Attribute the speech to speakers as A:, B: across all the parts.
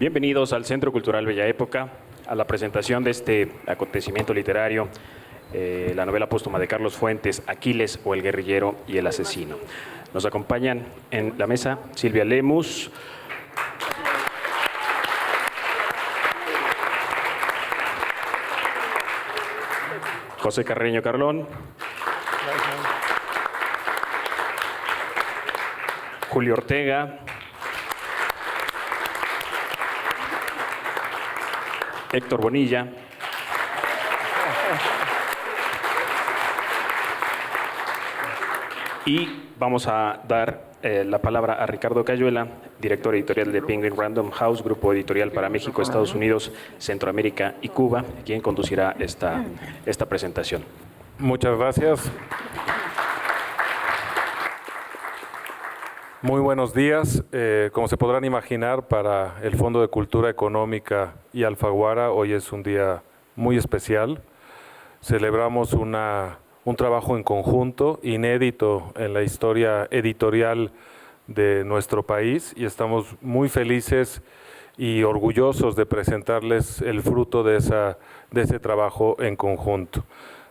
A: Bienvenidos al Centro Cultural Bella Época, a la presentación de este acontecimiento literario, la novela póstuma de Carlos Fuentes, Aquiles o el guerrillero y el asesino. Nos acompañan en la mesa Silvia Lemus, José Carreño Carlón, Julio Ortega, Héctor Bonilla, y vamos a dar la palabra a Ricardo Cayuela, director editorial de Penguin Random House, grupo editorial para México, Estados Unidos, Centroamérica y Cuba, quien conducirá esta presentación.
B: Muchas gracias. Muy buenos días. Como se podrán imaginar, para el Fondo de Cultura Económica y Alfaguara, hoy es un día muy especial. Celebramos un trabajo en conjunto, inédito en la historia editorial de nuestro país, y estamos muy felices y orgullosos de presentarles el fruto de ese trabajo en conjunto.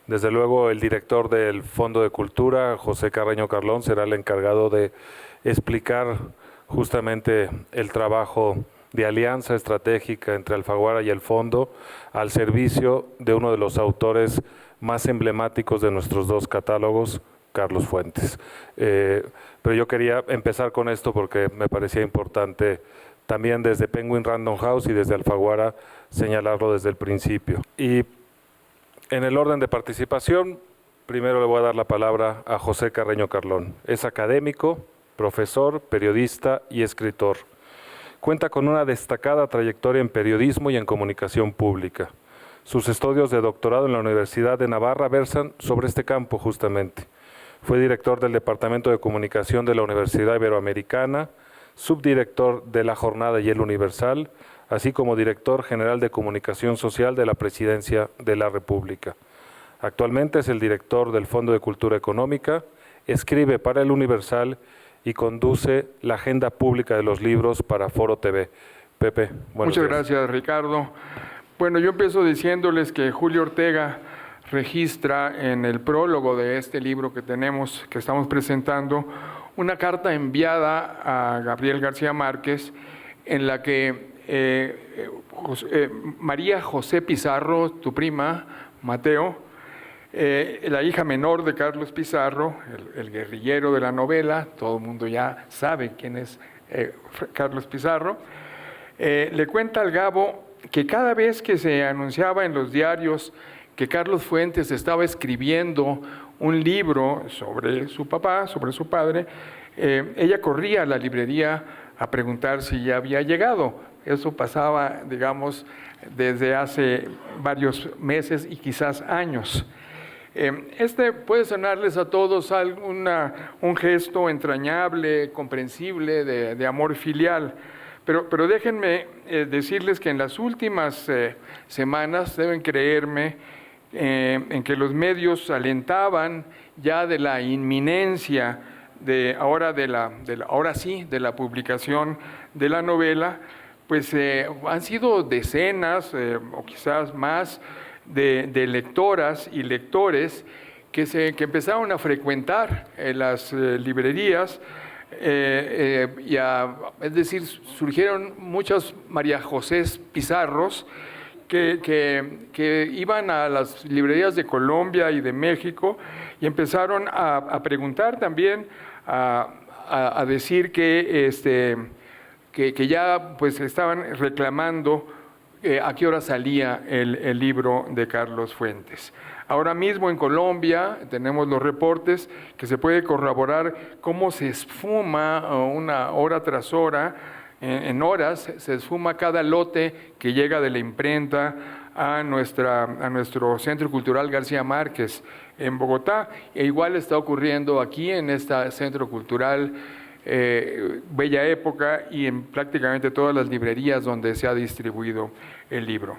B: Desde luego, el director del Fondo de Cultura, José Carreño Carlón, será el encargado de explicar justamente el trabajo de alianza estratégica entre Alfaguara y el Fondo al servicio de uno de los autores más emblemáticos de nuestros dos catálogos, Carlos Fuentes. Pero yo quería empezar con esto porque me parecía importante también desde Penguin Random House y desde Alfaguara señalarlo desde el principio. Y en el orden de participación, primero le voy a dar la palabra a José Carreño Carlón. Es académico, profesor, periodista y escritor. Cuenta con una destacada trayectoria en periodismo y en comunicación pública. Sus estudios de doctorado en la Universidad de Navarra versan sobre este campo justamente. Fue director del Departamento de Comunicación de la Universidad Iberoamericana, subdirector de La Jornada y El Universal, así como director general de Comunicación Social de la Presidencia de la República. Actualmente es el director del Fondo de Cultura Económica, escribe para El Universal y conduce la agenda pública de los libros para Foro TV. Pepe, buenos días.
C: Muchas gracias, Ricardo. Bueno, yo empiezo diciéndoles que Julio Ortega registra en el prólogo de este libro que estamos presentando, una carta enviada a Gabriel García Márquez en la que María José Pizarro, tu prima, Mateo, la hija menor de Carlos Pizarro, el guerrillero de la novela, todo el mundo ya sabe quién es Carlos Pizarro, le cuenta al Gabo que cada vez que se anunciaba en los diarios que Carlos Fuentes estaba escribiendo un libro sobre su papá, sobre su padre, ella corría a la librería a preguntar si ya había llegado. Eso pasaba, digamos, desde hace varios meses y quizás años. Puede sonarles a todos un gesto entrañable, comprensible, de amor filial, pero déjenme decirles que en las últimas semanas, deben creerme, en que los medios alentaban ya de la inminencia ahora sí, de la publicación de la novela, pues han sido decenas o quizás más de lectoras y lectores que empezaron a frecuentar las librerías, es decir, surgieron muchas María Josés Pizarros que iban a las librerías de Colombia y de México y empezaron a preguntar también, a decir que ya pues estaban reclamando a qué hora salía el libro de Carlos Fuentes. Ahora mismo en Colombia tenemos los reportes que se puede corroborar cómo se esfuma una hora tras hora, en horas se esfuma cada lote que llega de la imprenta a nuestro Centro Cultural García Márquez en Bogotá. E igual está ocurriendo aquí en este Centro Cultural Bella Época y en prácticamente todas las librerías donde se ha distribuido el libro.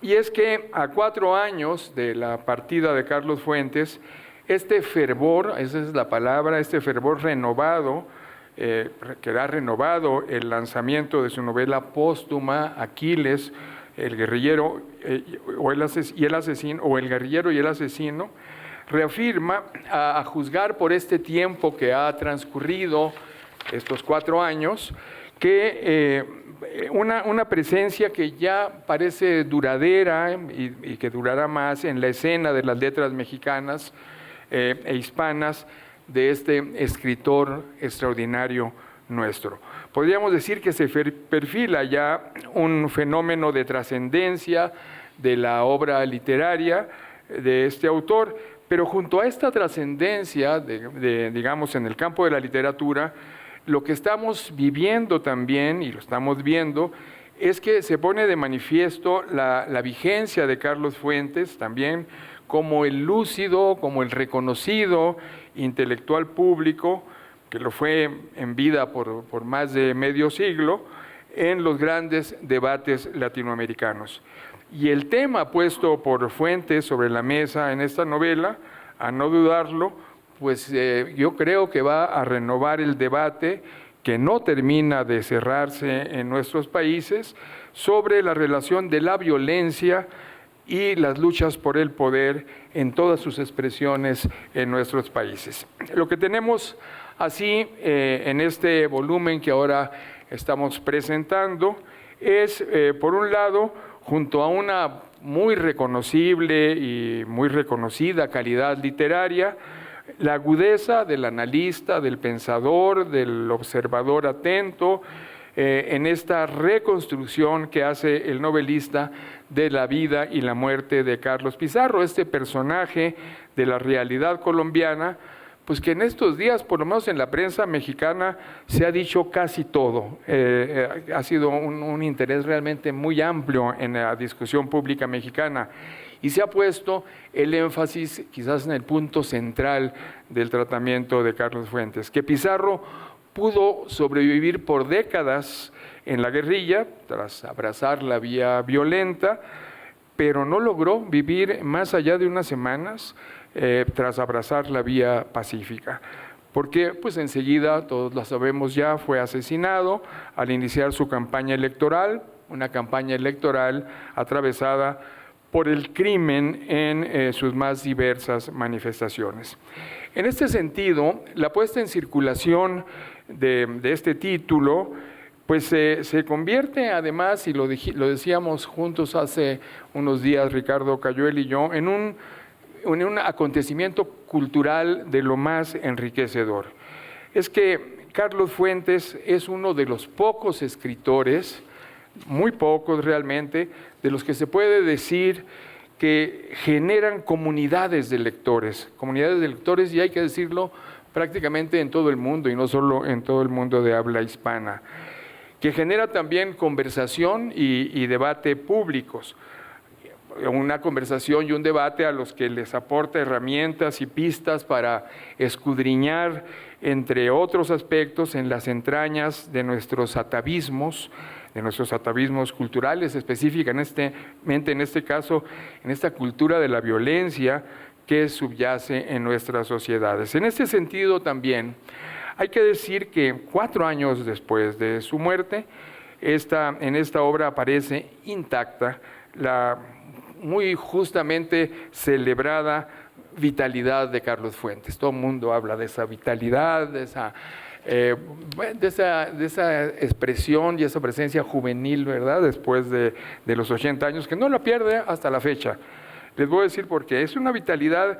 C: Y es que a 4 años de la partida de Carlos Fuentes, este fervor, esa es la palabra, este fervor renovado queda renovado el lanzamiento de su novela póstuma, Aquiles, el guerrillero y el asesino, o el guerrillero y el asesino, reafirma, a juzgar por este tiempo que ha transcurrido, estos 4 años, que una presencia que ya parece duradera y que durará más en la escena de las letras mexicanas e hispanas de este escritor extraordinario nuestro. Podríamos decir que se perfila ya un fenómeno de trascendencia de la obra literaria de este autor, pero junto a esta trascendencia, digamos, en el campo de la literatura, lo que estamos viviendo también, y lo estamos viendo, es que se pone de manifiesto la vigencia de Carlos Fuentes también como el lúcido, como el reconocido intelectual público, que lo fue en vida por más de medio siglo, en los grandes debates latinoamericanos. Y el tema puesto por Fuentes sobre la mesa en esta novela, a no dudarlo, pues yo creo que va a renovar el debate que no termina de cerrarse en nuestros países sobre la relación de la violencia y las luchas por el poder en todas sus expresiones en nuestros países. Lo que tenemos así en este volumen que ahora estamos presentando es, por un lado, junto a una muy reconocible y muy reconocida calidad literaria, la agudeza del analista, del pensador, del observador atento, en esta reconstrucción que hace el novelista de la vida y la muerte de Carlos Pizarro, este personaje de la realidad colombiana, pues que en estos días, por lo menos en la prensa mexicana, se ha dicho casi todo. Ha sido un interés realmente muy amplio en la discusión pública mexicana y se ha puesto el énfasis quizás en el punto central del tratamiento de Carlos Fuentes, que Pizarro pudo sobrevivir por décadas en la guerrilla, tras abrazar la vía violenta, pero no logró vivir más allá de unas semanas tras abrazar la vía pacífica. Porque pues enseguida, todos lo sabemos ya, fue asesinado al iniciar su campaña electoral, una campaña electoral atravesada por el crimen en sus más diversas manifestaciones. En este sentido, la puesta en circulación de este título pues se convierte además, y lo decíamos juntos hace unos días Ricardo Cayuel y yo, en un acontecimiento cultural de lo más enriquecedor. Es que Carlos Fuentes es uno de los pocos escritores, muy pocos realmente, de los que se puede decir que generan comunidades de lectores, y hay que decirlo prácticamente en todo el mundo y no solo en todo el mundo de habla hispana, que genera también conversación y debate públicos. Una conversación y un debate a los que les aporta herramientas y pistas para escudriñar, entre otros aspectos, en las entrañas de nuestros atavismos culturales, específicamente en este caso, en esta cultura de la violencia que subyace en nuestras sociedades. En este sentido también hay que decir que 4 años después de su muerte, en esta obra aparece intacta la muy justamente celebrada vitalidad de Carlos Fuentes. Todo el mundo habla de esa vitalidad, de esa expresión y esa presencia juvenil, ¿verdad? Después de los 80 años, que no la pierde hasta la fecha. Les voy a decir por qué. Es una vitalidad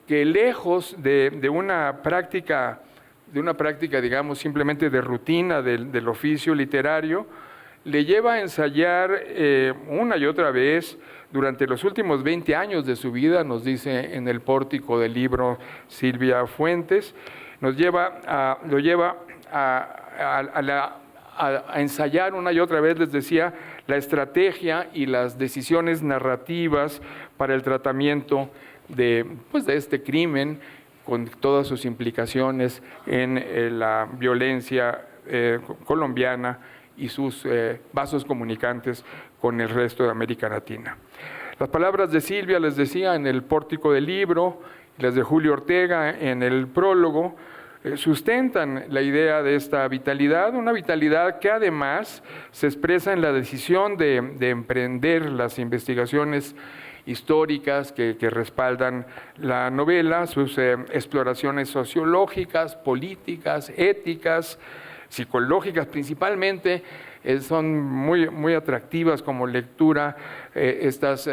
C: que lejos de una práctica, digamos, simplemente de rutina del oficio literario, le lleva a ensayar una y otra vez durante los últimos 20 años de su vida, nos dice en el pórtico del libro Silvia Fuentes, lo lleva a ensayar una y otra vez, les decía, la estrategia y las decisiones narrativas para el tratamiento de este crimen, con todas sus implicaciones en la violencia colombiana y sus vasos comunicantes con el resto de América Latina. Las palabras de Silvia, les decía, en el pórtico del libro, las de Julio Ortega en el prólogo, sustentan la idea de esta vitalidad, una vitalidad que además se expresa en la decisión de emprender las investigaciones históricas que respaldan la novela, sus exploraciones sociológicas, políticas, éticas, psicológicas principalmente, son muy atractivas como lectura estas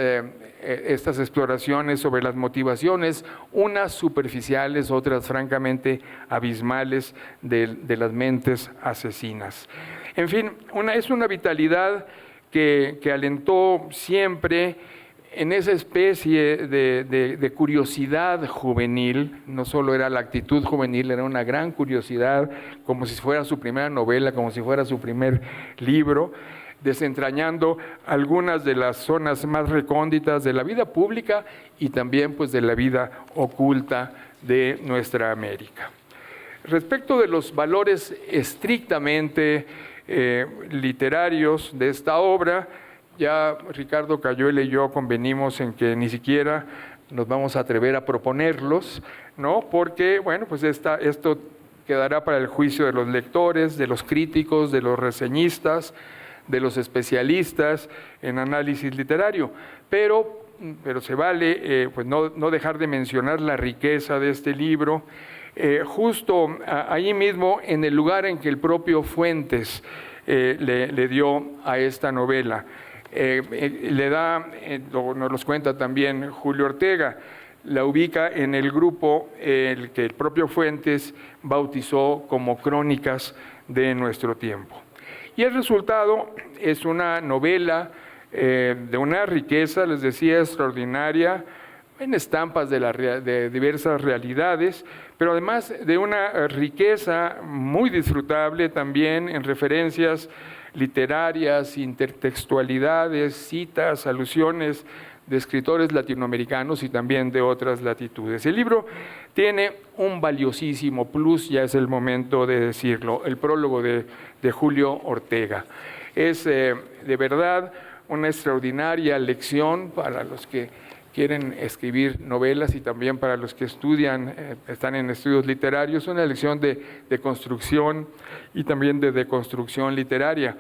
C: exploraciones sobre las motivaciones, unas superficiales, otras francamente abismales de las mentes asesinas. En fin, es una vitalidad que alentó siempre en esa especie de curiosidad juvenil. No solo era la actitud juvenil, era una gran curiosidad, como si fuera su primera novela, como si fuera su primer libro, desentrañando algunas de las zonas más recónditas de la vida pública y también pues de la vida oculta de nuestra América. Respecto de los valores estrictamente literarios de esta obra, ya Ricardo Cayuela y yo convenimos en que ni siquiera nos vamos a atrever a proponerlos, ¿no? Porque, bueno, pues esto quedará para el juicio de los lectores, de los críticos, de los reseñistas, de los especialistas en análisis literario. Pero se vale pues no dejar de mencionar la riqueza de este libro, justo ahí mismo en el lugar en que el propio Fuentes le dio a esta novela. Nos los cuenta también Julio Ortega, la ubica en el grupo el que el propio Fuentes bautizó como Crónicas de nuestro tiempo. Y el resultado es una novela de una riqueza, les decía, extraordinaria, en estampas de diversas realidades, pero además de una riqueza muy disfrutable también en referencias literarias, intertextualidades, citas, alusiones de escritores latinoamericanos y también de otras latitudes. El libro tiene un valiosísimo plus, ya es el momento de decirlo, el prólogo de Julio Ortega. Es de verdad una extraordinaria lección para los que quieren escribir novelas y también para los que estudian, están en estudios literarios, una lección de construcción y también de deconstrucción literaria.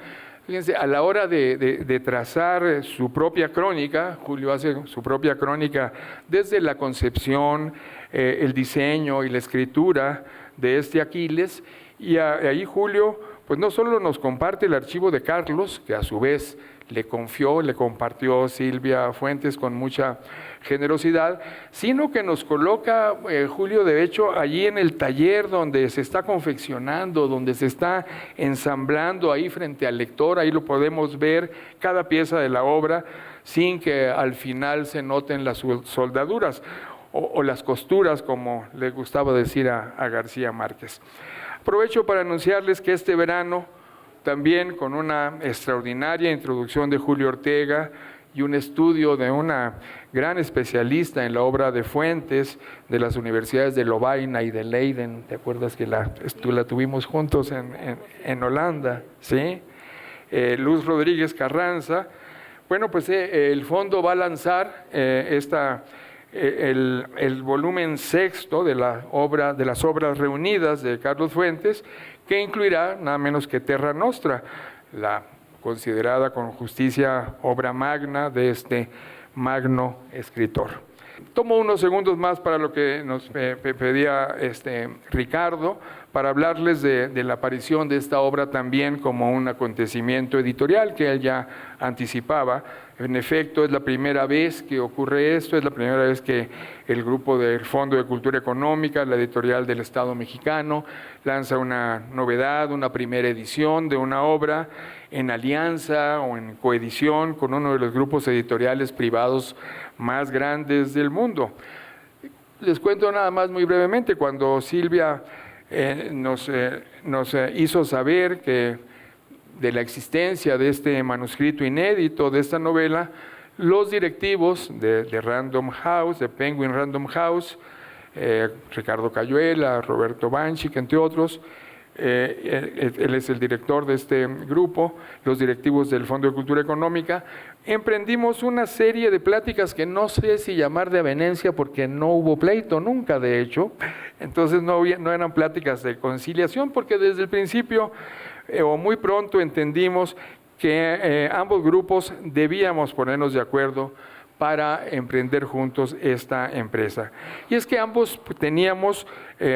C: Fíjense, a la hora de trazar su propia crónica, Julio hace su propia crónica desde la concepción, el diseño y la escritura de este Aquiles, y ahí Julio pues no solo nos comparte el archivo de Carlos, que a su vez le compartió Silvia Fuentes con mucha generosidad, sino que nos coloca, Julio, de hecho, allí en el taller donde se está confeccionando, donde se está ensamblando ahí frente al lector, ahí lo podemos ver, cada pieza de la obra, sin que al final se noten las soldaduras o las costuras, como le gustaba decir a García Márquez. Aprovecho para anunciarles que este verano, también con una extraordinaria introducción de Julio Ortega y un estudio de una gran especialista en la obra de Fuentes de las universidades de Lovaina y de Leiden. ¿Te acuerdas que la tuvimos juntos en Holanda? ¿Sí? Luz Rodríguez Carranza. Bueno, pues el fondo va a lanzar el volumen sexto de las obras reunidas de Carlos Fuentes, que incluirá nada menos que Terra Nostra, la considerada con justicia obra magna de este magno escritor. Tomo unos segundos más para lo que nos pedía Ricardo, para hablarles de la aparición de esta obra también como un acontecimiento editorial que él ya anticipaba. En efecto, es la primera vez que ocurre esto, es la primera vez que el grupo del Fondo de Cultura Económica, la editorial del Estado mexicano, lanza una novedad, una primera edición de una obra en alianza o en coedición con uno de los grupos editoriales privados más grandes del mundo. Les cuento nada más muy brevemente, cuando Silvia nos hizo saber de la existencia de este manuscrito inédito, de esta novela, los directivos de Random House, de Penguin Random House, Ricardo Cayuela, Roberto Banchik, entre otros, él es el director de este grupo, los directivos del Fondo de Cultura Económica. Emprendimos una serie de pláticas que no sé si llamar de avenencia porque no hubo pleito nunca, de hecho. Entonces no eran pláticas de conciliación porque desde el principio o muy pronto entendimos que ambos grupos debíamos ponernos de acuerdo para emprender juntos esta empresa. Y es que ambos teníamos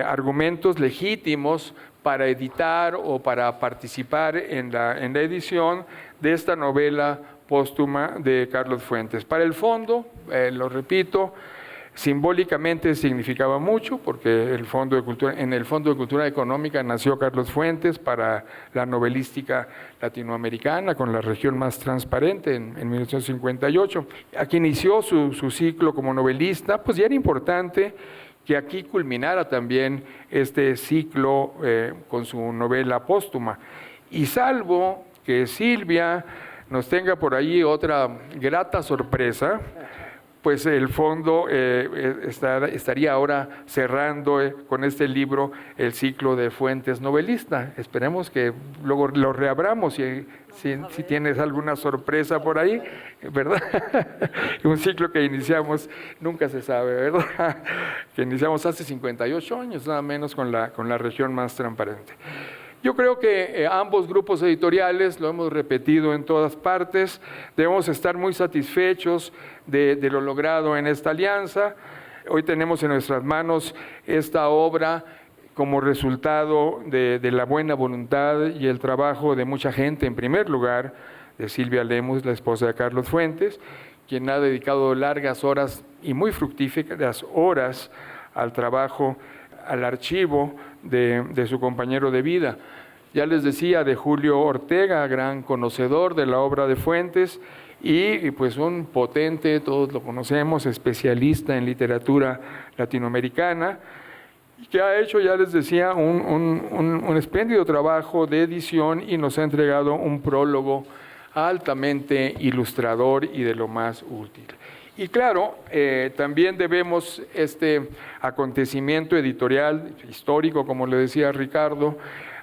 C: argumentos legítimos para editar o para participar en la edición de esta novela póstuma de Carlos Fuentes. Para el fondo, lo repito, simbólicamente significaba mucho porque en el Fondo de Cultura Económica nació Carlos Fuentes para la novelística latinoamericana con La región más transparente en 1958. Aquí inició su ciclo como novelista, pues ya era importante que aquí culminara también este ciclo con su novela póstuma. Y salvo que Silvia nos tenga por ahí otra grata sorpresa, pues el fondo estaría ahora cerrando con este libro el ciclo de Fuentes novelista. Esperemos que luego lo reabramos si tienes alguna sorpresa por ahí, ¿verdad? Un ciclo que iniciamos, nunca se sabe, ¿verdad? Que iniciamos hace 58 años, nada menos con la región más transparente. Yo creo que ambos grupos editoriales, lo hemos repetido en todas partes, debemos estar muy satisfechos de lo logrado en esta alianza. Hoy tenemos en nuestras manos esta obra como resultado de la buena voluntad y el trabajo de mucha gente, en primer lugar, de Silvia Lemus, la esposa de Carlos Fuentes, quien ha dedicado largas horas y muy fructíferas horas al trabajo, al archivo de su compañero de vida. Ya les decía de Julio Ortega, gran conocedor de la obra de Fuentes y pues un potente, todos lo conocemos, especialista en literatura latinoamericana, que ha hecho, ya les decía, un espléndido trabajo de edición y nos ha entregado un prólogo altamente ilustrador y de lo más útil. Y claro, también debemos este acontecimiento editorial histórico, como le decía Ricardo,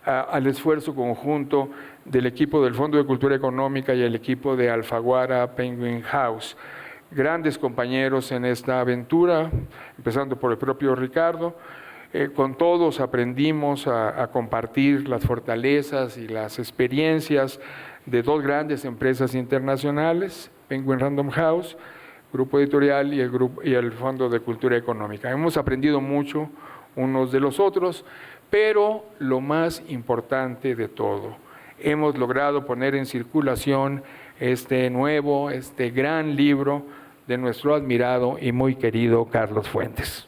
C: al esfuerzo conjunto del equipo del Fondo de Cultura Económica y el equipo de Alfaguara Penguin House. Grandes compañeros en esta aventura, empezando por el propio Ricardo. Con todos aprendimos a compartir las fortalezas y las experiencias de dos grandes empresas internacionales, Penguin Random House, Grupo Editorial y el Fondo de Cultura Económica. Hemos aprendido mucho unos de los otros, pero lo más importante de todo, hemos logrado poner en circulación este gran libro de nuestro admirado y muy querido Carlos Fuentes.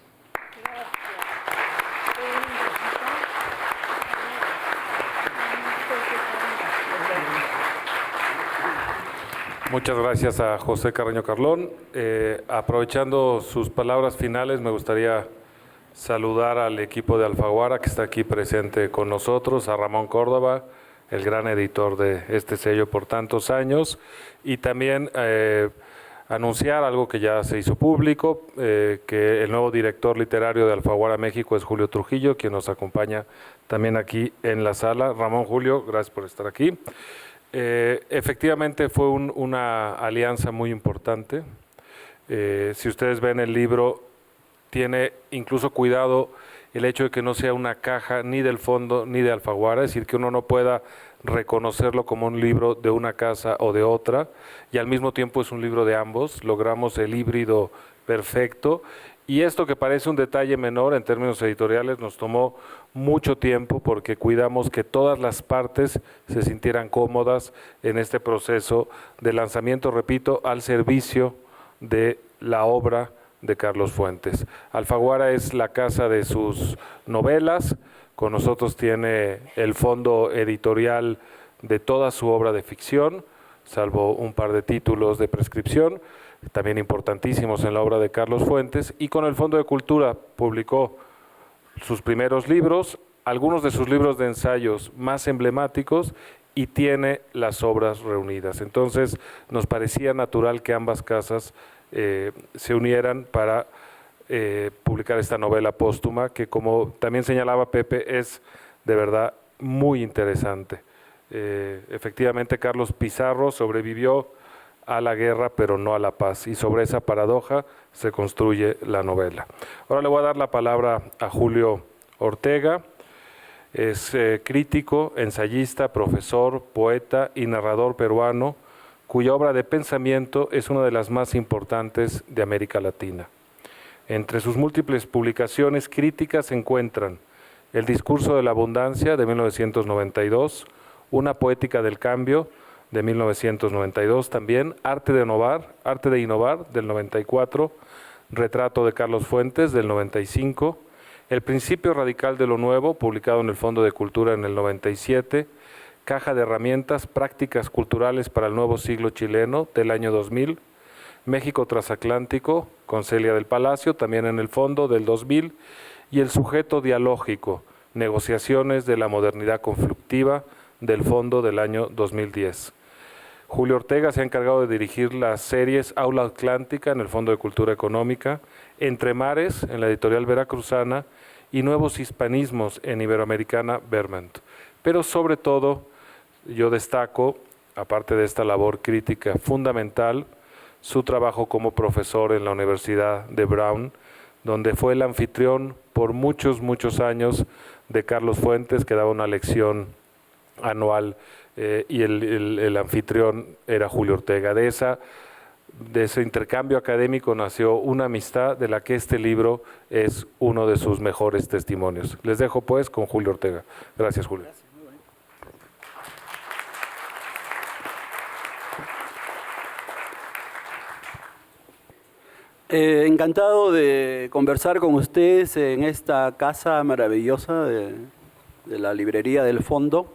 B: Muchas gracias a José Carreño Carlón. Aprovechando sus palabras finales, me gustaría saludar al equipo de Alfaguara que está aquí presente con nosotros, a Ramón Córdoba, el gran editor de este sello por tantos años, y también anunciar algo que ya se hizo público, que el nuevo director literario de Alfaguara México es Julio Trujillo, quien nos acompaña también aquí en la sala. Ramón, Julio, gracias por estar aquí. Efectivamente fue una alianza muy importante. Si ustedes ven el libro, tiene incluso cuidado el hecho de que no sea una caja ni del fondo ni de Alfaguara, es decir, que uno no pueda reconocerlo como un libro de una casa o de otra, y al mismo tiempo es un libro de ambos. Logramos el híbrido perfecto, y esto que parece un detalle menor en términos editoriales nos tomó mucho tiempo porque cuidamos que todas las partes se sintieran cómodas en este proceso de lanzamiento, repito, al servicio de la obra de Carlos Fuentes. Alfaguara es la casa de sus novelas, con nosotros tiene el fondo editorial de toda su obra de ficción, salvo un par de títulos de prescripción, también importantísimos en la obra de Carlos Fuentes, y con el Fondo de Cultura publicó sus primeros libros, algunos de sus libros de ensayos más emblemáticos, y tiene las obras reunidas. Entonces nos parecía natural que ambas casas se unieran para publicar esta novela póstuma, que como también señalaba Pepe, es de verdad muy interesante. Efectivamente, Carlos Pizarro sobrevivió a la guerra, pero no a la paz, y sobre esa paradoja se construye la novela. Ahora le voy a dar la palabra a Julio Ortega. Es crítico, ensayista, profesor, poeta y narrador peruano, cuya obra de pensamiento es una de las más importantes de América Latina. Entre sus múltiples publicaciones críticas se encuentran El discurso de la abundancia, de 1992, Una poética del cambio, de 1992 también, Arte de innovar, del 94, Retrato de Carlos Fuentes, del 95, El principio radical de lo nuevo, publicado en el Fondo de Cultura en el 97, Caja de herramientas, prácticas culturales para el nuevo siglo chileno, del año 2000, México transatlántico, con Celia del Palacio, también en el Fondo, del 2000, y El sujeto dialógico, negociaciones de la modernidad conflictiva, del Fondo, del año 2010. Julio Ortega se ha encargado de dirigir las series Aula Atlántica en el Fondo de Cultura Económica, Entre Mares en la editorial veracruzana y Nuevos Hispanismos en Iberoamericana Vermont. Pero sobre todo yo destaco, aparte de esta labor crítica fundamental, su trabajo como profesor en la Universidad de Brown, donde fue el anfitrión por muchos años de Carlos Fuentes, que daba una lección anual, y el anfitrión era Julio Ortega. De ese intercambio académico nació una amistad de la que este libro es uno de sus mejores testimonios. Les dejo pues con Julio Ortega. Gracias, Julio. Gracias.
D: Encantado de conversar con ustedes en esta casa maravillosa de la librería del Fondo,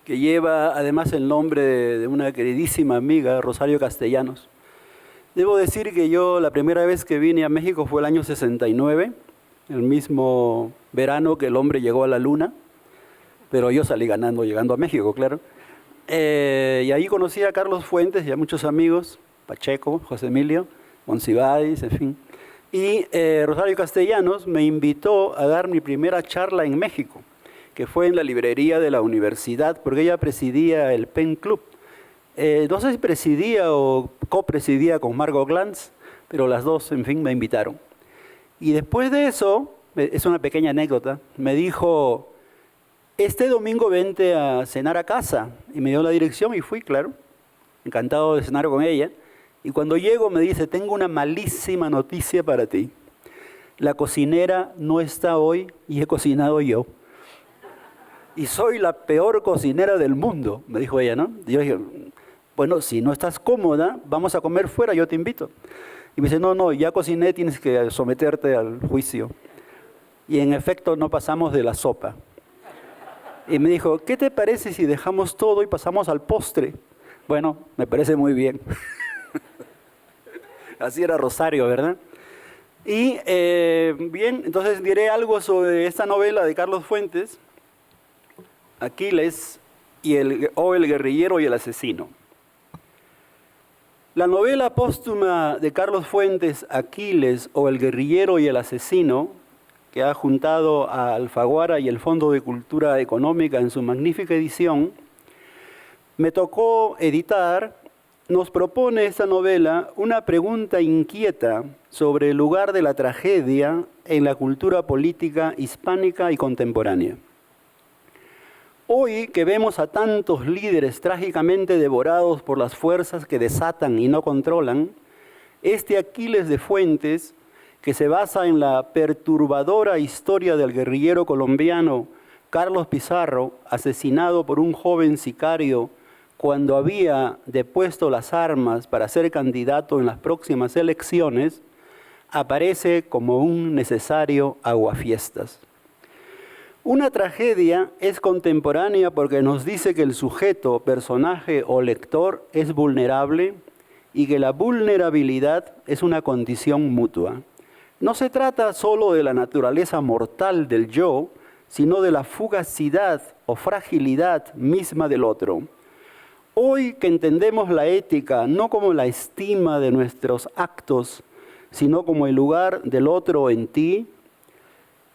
D: que lleva además el nombre de una queridísima amiga, Rosario Castellanos. Debo decir que yo la primera vez que vine a México fue el año 69, el mismo verano que el hombre llegó a la luna, pero yo salí ganando llegando a México, claro. Y ahí conocí a Carlos Fuentes y a muchos amigos, Pacheco, José Emilio, Monsiváis, en fin. Y Rosario Castellanos me invitó a dar mi primera charla en México, que fue en la librería de la universidad, porque ella presidía el Pen Club. No sé si presidía o copresidía con Margot Glantz, pero las dos, en fin, me invitaron. Y después de eso, es una pequeña anécdota, me dijo, este domingo vente a cenar a casa. Y me dio la dirección y fui, claro, encantado de cenar con ella. Y cuando llego me dice, tengo una malísima noticia para ti. La cocinera no está hoy y he cocinado yo. Y soy la peor cocinera del mundo, me dijo ella, ¿no? Y yo dije, bueno, si no estás cómoda, vamos a comer fuera, yo te invito. Y me dice, no, ya cociné, tienes que someterte al juicio. Y en efecto no pasamos de la sopa. Y me dijo, ¿qué te parece si dejamos todo y pasamos al postre? Bueno, me parece muy bien. Así era Rosario, ¿verdad? Y bien, entonces diré algo sobre esta novela de Carlos Fuentes, Aquiles el guerrillero y el asesino. La novela póstuma de Carlos Fuentes, Aquiles o el guerrillero y el asesino, que ha juntado a Alfaguara y el Fondo de Cultura Económica en su magnífica edición, me tocó editar. Nos propone esta novela una pregunta inquieta sobre el lugar de la tragedia en la cultura política hispánica y contemporánea. Hoy que vemos a tantos líderes trágicamente devorados por las fuerzas que desatan y no controlan, este Aquiles de Fuentes, que se basa en la perturbadora historia del guerrillero colombiano Carlos Pizarro, asesinado por un joven sicario cuando había depuesto las armas para ser candidato en las próximas elecciones, aparece como un necesario aguafiestas. Una tragedia es contemporánea porque nos dice que el sujeto, personaje o lector es vulnerable y que la vulnerabilidad es una condición mutua. No se trata solo de la naturaleza mortal del yo, sino de la fugacidad o fragilidad misma del otro. Hoy que entendemos la ética no como la estima de nuestros actos, sino como el lugar del otro en ti,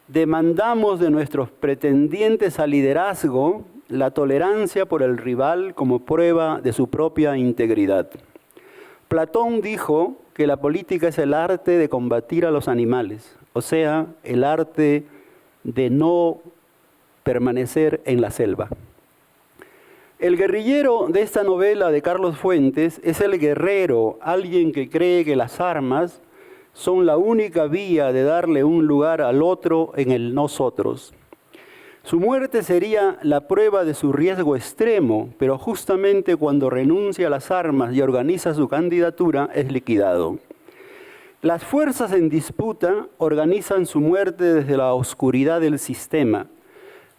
D: demandamos de nuestros pretendientes al liderazgo la tolerancia por el rival como prueba de su propia integridad. Platón dijo que la política es el arte de combatir a los animales, o sea, el arte de no permanecer en la selva. El guerrillero de esta novela de Carlos Fuentes es el guerrero, alguien que cree que las armas son la única vía de darle un lugar al otro en el nosotros. Su muerte sería la prueba de su riesgo extremo, pero justamente cuando renuncia a las armas y organiza su candidatura es liquidado. Las fuerzas en disputa organizan su muerte desde la oscuridad del sistema.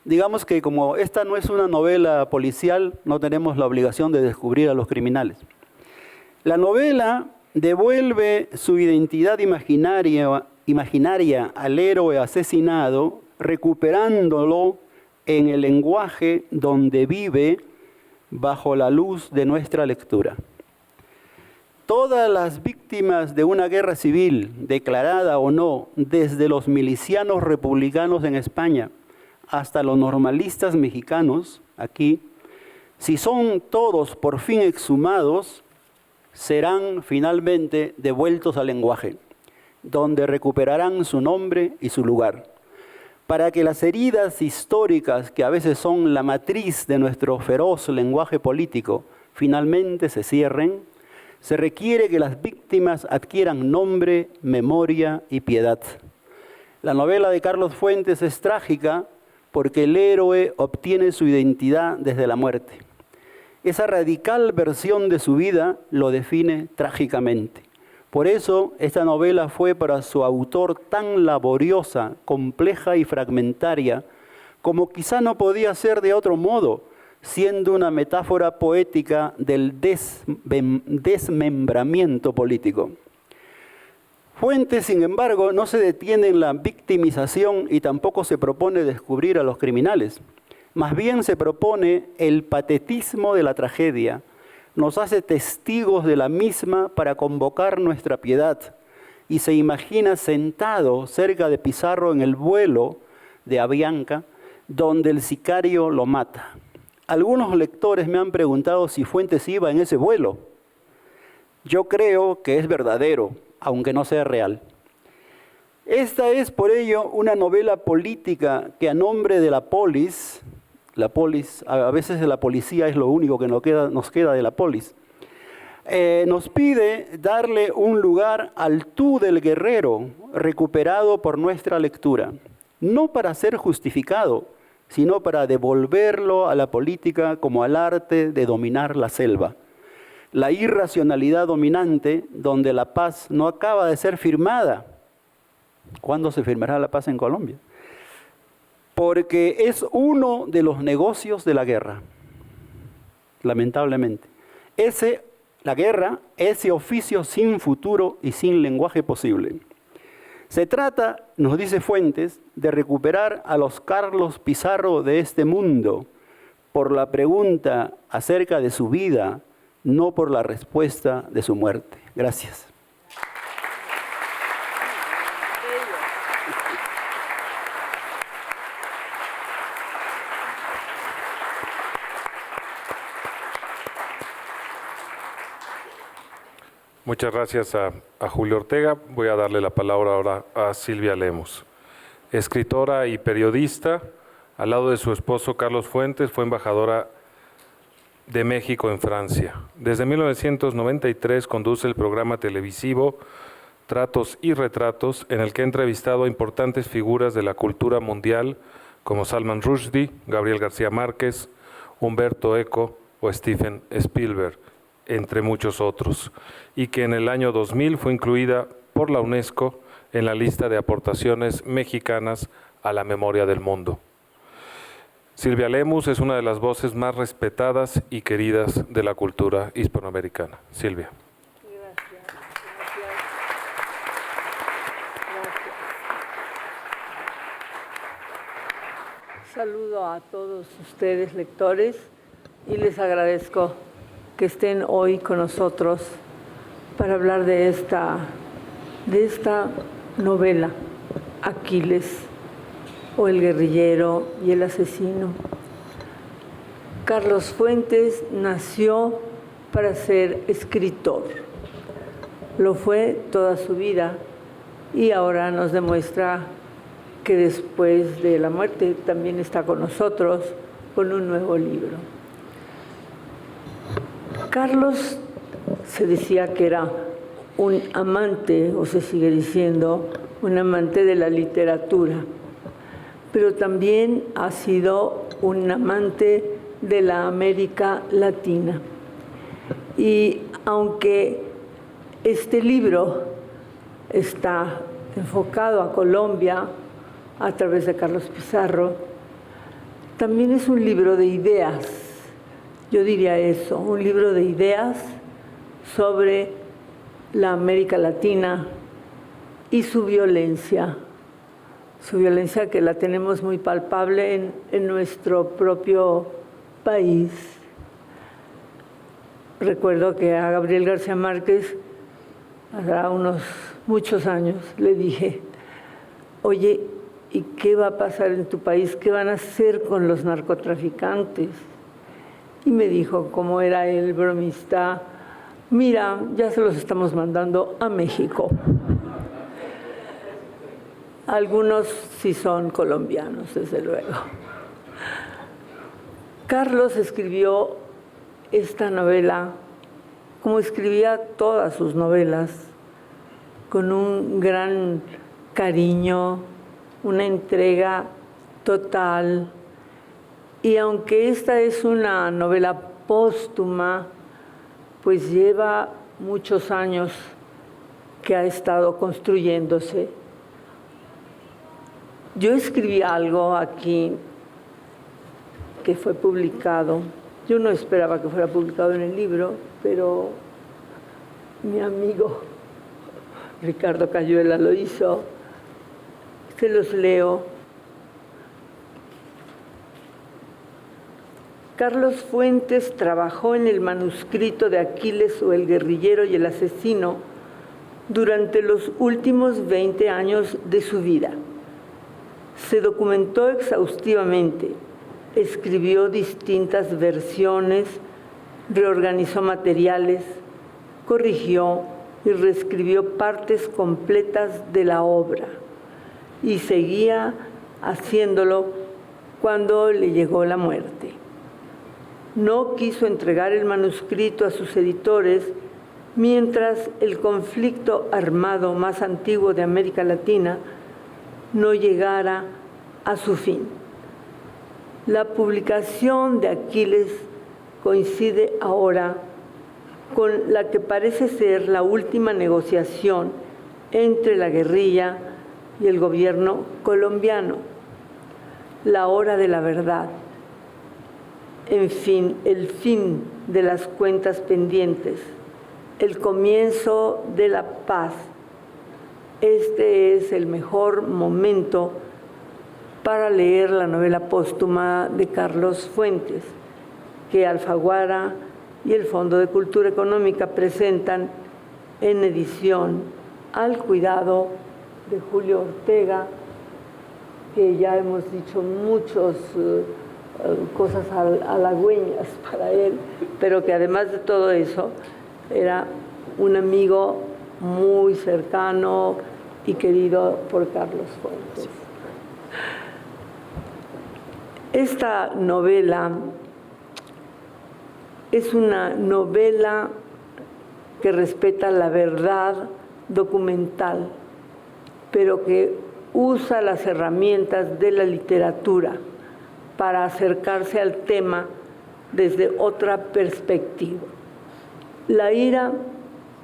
D: Digamos que como esta no es una novela policial, no tenemos la obligación de descubrir a los criminales. La novela devuelve su identidad imaginaria al héroe asesinado, recuperándolo en el lenguaje donde vive bajo la luz de nuestra lectura. Todas las víctimas de una guerra civil, declarada o no, desde los milicianos republicanos en España hasta los normalistas mexicanos aquí, si son todos por fin exhumados, serán finalmente devueltos al lenguaje, donde recuperarán su nombre y su lugar, para que las heridas históricas, que a veces son la matriz de nuestro feroz lenguaje político, finalmente se cierren. Se requiere que las víctimas adquieran nombre, memoria y piedad. La novela de Carlos Fuentes es trágica porque el héroe obtiene su identidad desde la muerte. Esa radical versión de su vida lo define trágicamente. Por eso esta novela fue para su autor tan laboriosa, compleja y fragmentaria, como quizá no podía ser de otro modo, siendo una metáfora poética del desmembramiento político. Fuentes, sin embargo, no se detiene en la victimización y tampoco se propone descubrir a los criminales. Más bien se propone el patetismo de la tragedia. Nos hace testigos de la misma para convocar nuestra piedad y se imagina sentado cerca de Pizarro en el vuelo de Avianca, donde el sicario lo mata. Algunos lectores me han preguntado si Fuentes iba en ese vuelo. Yo creo que es verdadero, aunque no sea real. Esta es por ello una novela política que a nombre de la polis, a veces la policía es lo único que nos queda de la polis, nos pide darle un lugar al tú del guerrero recuperado por nuestra lectura, no para ser justificado, sino para devolverlo a la política como al arte de dominar la selva. La irracionalidad dominante donde la paz no acaba de ser firmada. ¿Cuándo se firmará la paz en Colombia? Porque es uno de los negocios de la guerra, lamentablemente. La guerra, ese oficio sin futuro y sin lenguaje posible. Se trata, nos dice Fuentes, de recuperar a los Carlos Pizarro de este mundo por la pregunta acerca de su vida, no por la respuesta de su muerte. Gracias.
B: Muchas gracias a Julio Ortega. Voy a darle la palabra ahora a Silvia Lemos. Escritora y periodista, al lado de su esposo Carlos Fuentes, fue embajadora de México en Francia. Desde 1993 conduce el programa televisivo Tratos y Retratos, en el que ha entrevistado a importantes figuras de la cultura mundial como Salman Rushdie, Gabriel García Márquez, Humberto Eco o Steven Spielberg, entre muchos otros, y que en el año 2000 fue incluida por la UNESCO en la lista de aportaciones mexicanas a la memoria del mundo. Silvia Lemos es una de las voces más respetadas y queridas de la cultura hispanoamericana. Silvia.
E: Saludo a todos ustedes, lectores, y les agradezco que estén hoy con nosotros para hablar de esta novela, Aquiles, o El guerrillero y el asesino. Carlos Fuentes nació para ser escritor. Lo fue toda su vida y ahora nos demuestra que después de la muerte también está con nosotros con un nuevo libro. Carlos se decía que era un amante, o se sigue diciendo, un amante de la literatura, pero también ha sido un amante de la América Latina. Y aunque este libro está enfocado a Colombia a través de Carlos Pizarro, también es un libro de ideas, yo diría eso, un libro de ideas sobre la América Latina y su violencia que la tenemos muy palpable en nuestro propio país. Recuerdo que a Gabriel García Márquez, hace muchos años, le dije, oye, ¿y qué va a pasar en tu país? ¿Qué van a hacer con los narcotraficantes? Y me dijo, como era el bromista, mira, ya se los estamos mandando a México. Algunos sí son colombianos, desde luego. Carlos escribió esta novela, como escribía todas sus novelas, con un gran cariño, una entrega total. Y aunque esta es una novela póstuma, pues lleva muchos años que ha estado construyéndose. Yo escribí algo aquí que fue publicado. Yo no esperaba que fuera publicado en el libro, pero mi amigo Ricardo Cayuela lo hizo. Se los leo. Carlos Fuentes trabajó en el manuscrito de Aquiles o el guerrillero y el asesino durante los últimos 20 años de su vida. Se documentó exhaustivamente, escribió distintas versiones, reorganizó materiales, corrigió y reescribió partes completas de la obra y seguía haciéndolo cuando le llegó la muerte. No quiso entregar el manuscrito a sus editores mientras el conflicto armado más antiguo de América Latina no llegara a su fin. La publicación de Aquiles coincide ahora con la que parece ser la última negociación entre la guerrilla y el gobierno colombiano, la hora de la verdad, en fin, el fin de las cuentas pendientes, el comienzo de la paz. Este es el mejor momento para leer la novela póstuma de Carlos Fuentes, que Alfaguara y el Fondo de Cultura Económica presentan en edición al cuidado de Julio Ortega, que ya hemos dicho muchas cosas halagüeñas para él, pero que además de todo eso era un amigo muy cercano y querido por Carlos Fuentes. Esta novela es una novela que respeta la verdad documental, pero que usa las herramientas de la literatura para acercarse al tema desde otra perspectiva. La ira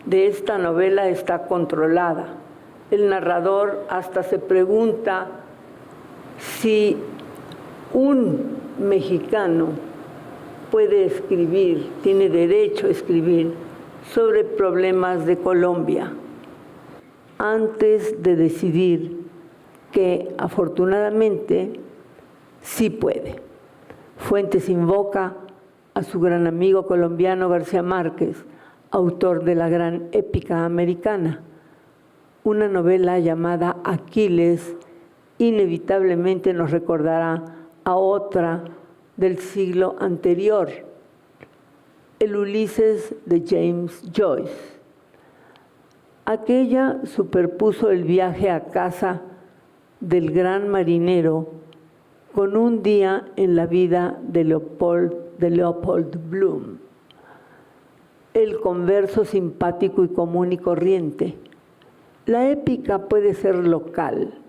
E: de esta novela está controlada. El narrador hasta se pregunta si un mexicano puede escribir, tiene derecho a escribir sobre problemas de Colombia, antes de decidir que afortunadamente sí puede. Fuentes invoca a su gran amigo colombiano García Márquez, autor de la gran épica americana, una novela llamada Aquiles inevitablemente nos recordará a otra del siglo anterior, el Ulises de James Joyce. Aquella superpuso el viaje a casa del gran marinero con un día en la vida de Leopold Bloom, el converso simpático y común y corriente. La épica puede ser local.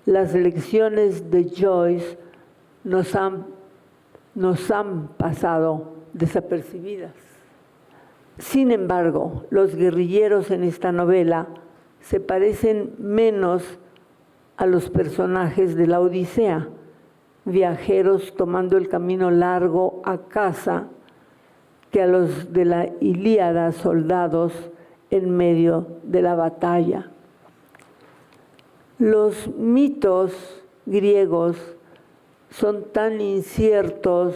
E: Las lecciones de Joyce nos han pasado desapercibidas. Sin embargo, los guerrilleros en esta novela se parecen menos a los personajes de la Odisea, viajeros tomando el camino largo a casa, que a los de la Ilíada, soldados en medio de la batalla. Los mitos griegos son tan inciertos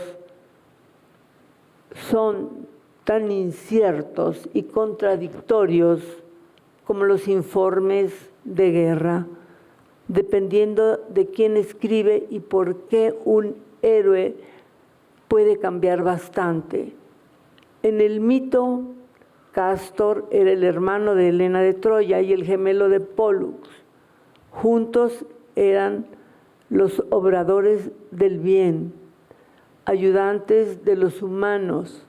E: y contradictorios como los informes de guerra, dependiendo de quién escribe y por qué un héroe puede cambiar bastante. En el mito, Cástor era el hermano de Helena de Troya y el gemelo de Pólux. Juntos eran los obradores del bien, ayudantes de los humanos.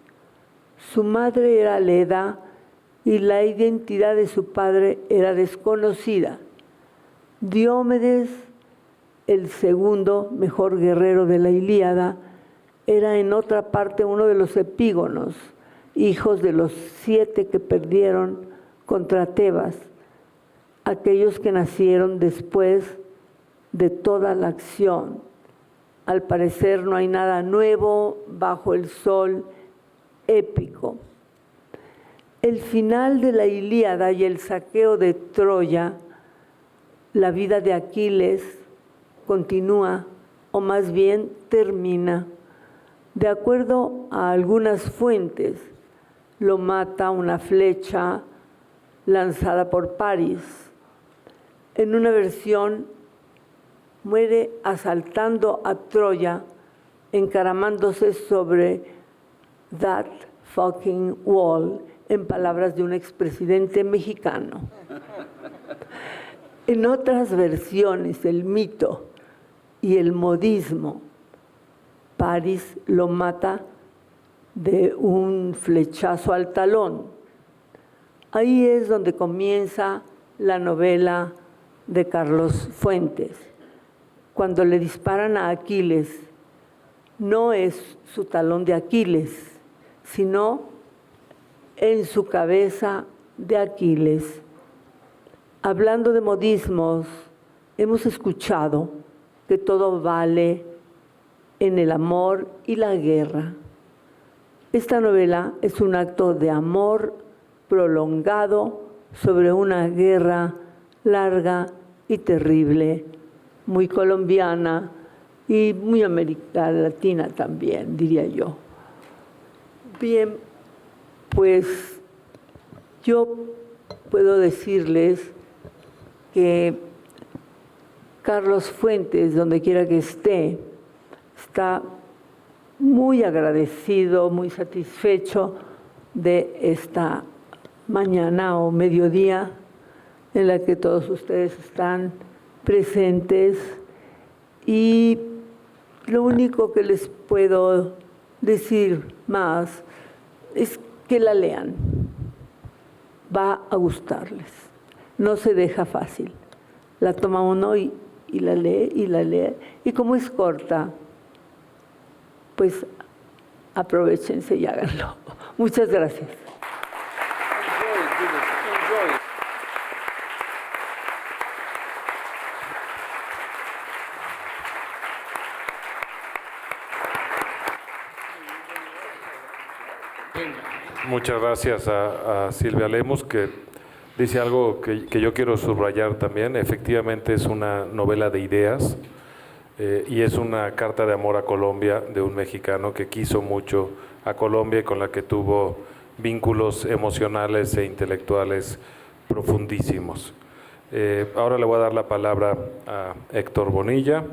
E: Su madre era Leda y la identidad de su padre era desconocida. Diomedes, el segundo mejor guerrero de la Ilíada, era en otra parte uno de los epígonos, hijos de los 7 que perdieron contra Tebas, aquellos que nacieron después de toda la acción. Al parecer no hay nada nuevo bajo el sol épico. El final de la Ilíada y el saqueo de Troya, la vida de Aquiles continúa, o más bien termina. De acuerdo a algunas fuentes, lo mata una flecha lanzada por París. En una versión, muere asaltando a Troya, encaramándose sobre that fucking wall, en palabras de un expresidente mexicano. En otras versiones, el mito y el modismo, París lo mata de un flechazo al talón. Ahí es donde comienza la novela de Carlos Fuentes. Cuando le disparan a Aquiles, no es su talón de Aquiles, sino en su cabeza de Aquiles. Hablando de modismos, hemos escuchado que todo vale en el amor y la guerra. Esta novela es un acto de amor prolongado sobre una guerra larga y terrible, muy colombiana y muy América Latina también, diría yo. Bien, pues yo puedo decirles que Carlos Fuentes, donde quiera que esté, está muy agradecido, muy satisfecho de esta mañana o mediodía en la que todos ustedes están presentes, y lo único que les puedo decir más es que la lean. Va a gustarles. No se deja fácil. La toma uno y la lee y la lee. Y como es corta, pues aprovéchense y háganlo. Muchas gracias.
B: Muchas gracias a Silvia Lemus, que dice algo que yo quiero subrayar también. Efectivamente es una novela de ideas y es una carta de amor a Colombia de un mexicano que quiso mucho a Colombia y con la que tuvo vínculos emocionales e intelectuales profundísimos. Ahora le voy a dar la palabra a Héctor Bonilla.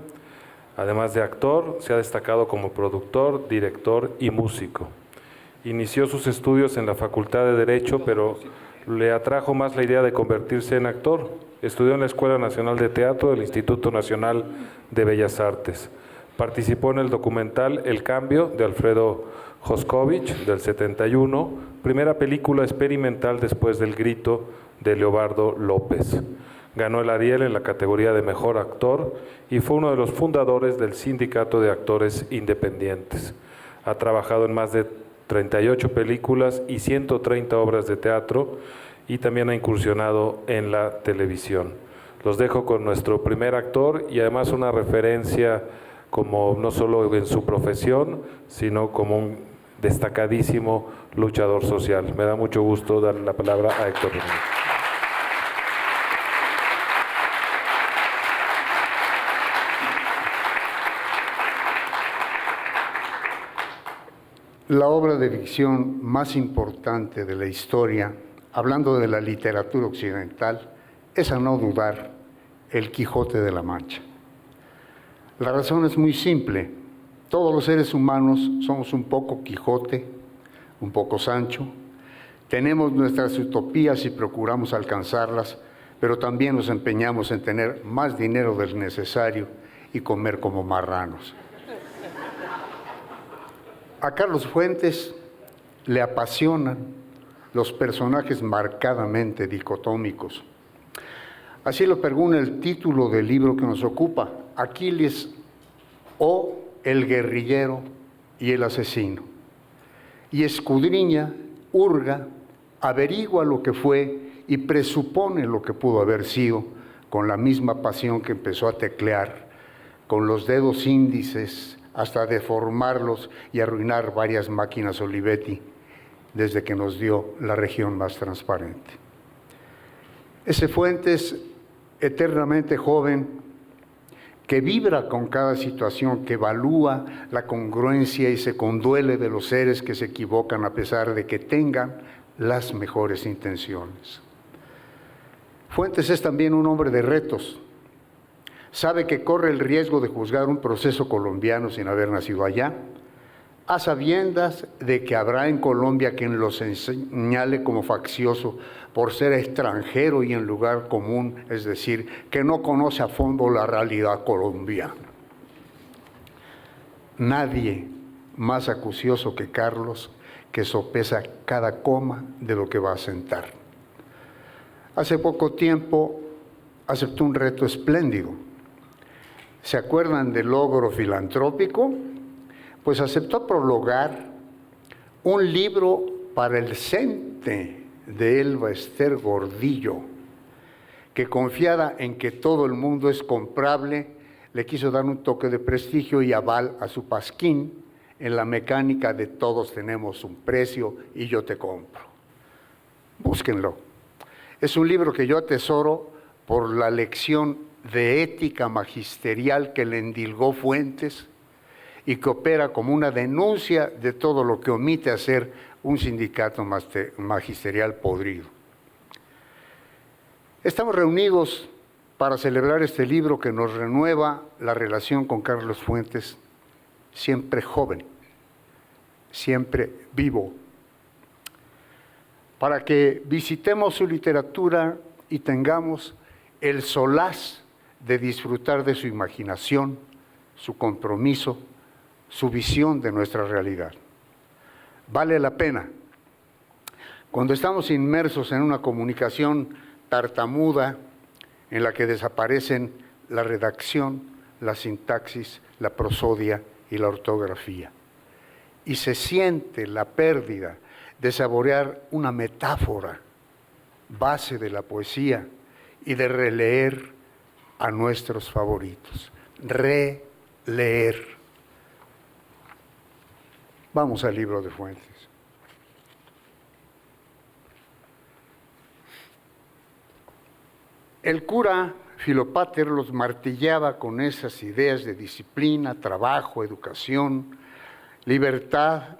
B: Además de actor, se ha destacado como productor, director y músico. Inició sus estudios en la Facultad de Derecho, pero le atrajo más la idea de convertirse en actor. Estudió en la Escuela Nacional de Teatro del Instituto Nacional de Bellas Artes. Participó en el documental El Cambio de Alfredo Joscovich del 71, primera película experimental después del Grito de Leobardo López. Ganó el Ariel en la categoría de Mejor Actor y fue uno de los fundadores del Sindicato de Actores Independientes. Ha trabajado en más de 38 películas y 130 obras de teatro y también ha incursionado en la televisión. Los dejo con nuestro primer actor y además una referencia como no solo en su profesión, sino como un destacadísimo luchador social. Me da mucho gusto darle la palabra a Héctor Bonilla.
F: La obra de ficción más importante de la historia, hablando de la literatura occidental, es a no dudar El Quijote de la Mancha. La razón es muy simple. Todos los seres humanos somos un poco Quijote, un poco Sancho. Tenemos nuestras utopías y procuramos alcanzarlas, pero también nos empeñamos en tener más dinero del necesario y comer como marranos. A Carlos Fuentes le apasionan los personajes marcadamente dicotómicos. Así lo pregona el título del libro que nos ocupa, Aquiles o el guerrillero y el asesino. Y escudriña, hurga, averigua lo que fue y presupone lo que pudo haber sido con la misma pasión que empezó a teclear, con los dedos índices, hasta deformarlos y arruinar varias máquinas Olivetti desde que nos dio la región más transparente. Ese Fuentes, eternamente joven, que vibra con cada situación, que evalúa la congruencia y se conduele de los seres que se equivocan a pesar de que tengan las mejores intenciones. Fuentes es también un hombre de retos. Sabe que corre el riesgo de juzgar un proceso colombiano sin haber nacido allá, a sabiendas de que habrá en Colombia quien lo señale como faccioso por ser extranjero y en lugar común, es decir, que no conoce a fondo la realidad colombiana. Nadie más acucioso que Carlos, que sopesa cada coma de lo que va a sentar. Hace poco tiempo aceptó un reto espléndido. ¿Se acuerdan del logro filantrópico? Pues aceptó prologar un libro para el CENTE de Elba Ester Gordillo, que confiada en que todo el mundo es comprable, le quiso dar un toque de prestigio y aval a su pasquín en la mecánica de todos tenemos un precio y yo te compro. Búsquenlo. Es un libro que yo atesoro por la lección de ética magisterial que le endilgó Fuentes y que opera como una denuncia de todo lo que omite hacer un sindicato magisterial podrido. Estamos reunidos para celebrar este libro que nos renueva la relación con Carlos Fuentes, siempre joven, siempre vivo, para que visitemos su literatura y tengamos el solaz de disfrutar de su imaginación, su compromiso, su visión de nuestra realidad. Vale la pena. Cuando estamos inmersos en una comunicación tartamuda en la que desaparecen la redacción, la sintaxis, la prosodia y la ortografía, y se siente la pérdida de saborear una metáfora, base de la poesía, y de releer a nuestros favoritos. Releer. Vamos al libro de Fuentes. El cura Filopáter los martillaba con esas ideas de disciplina, trabajo, educación, libertad,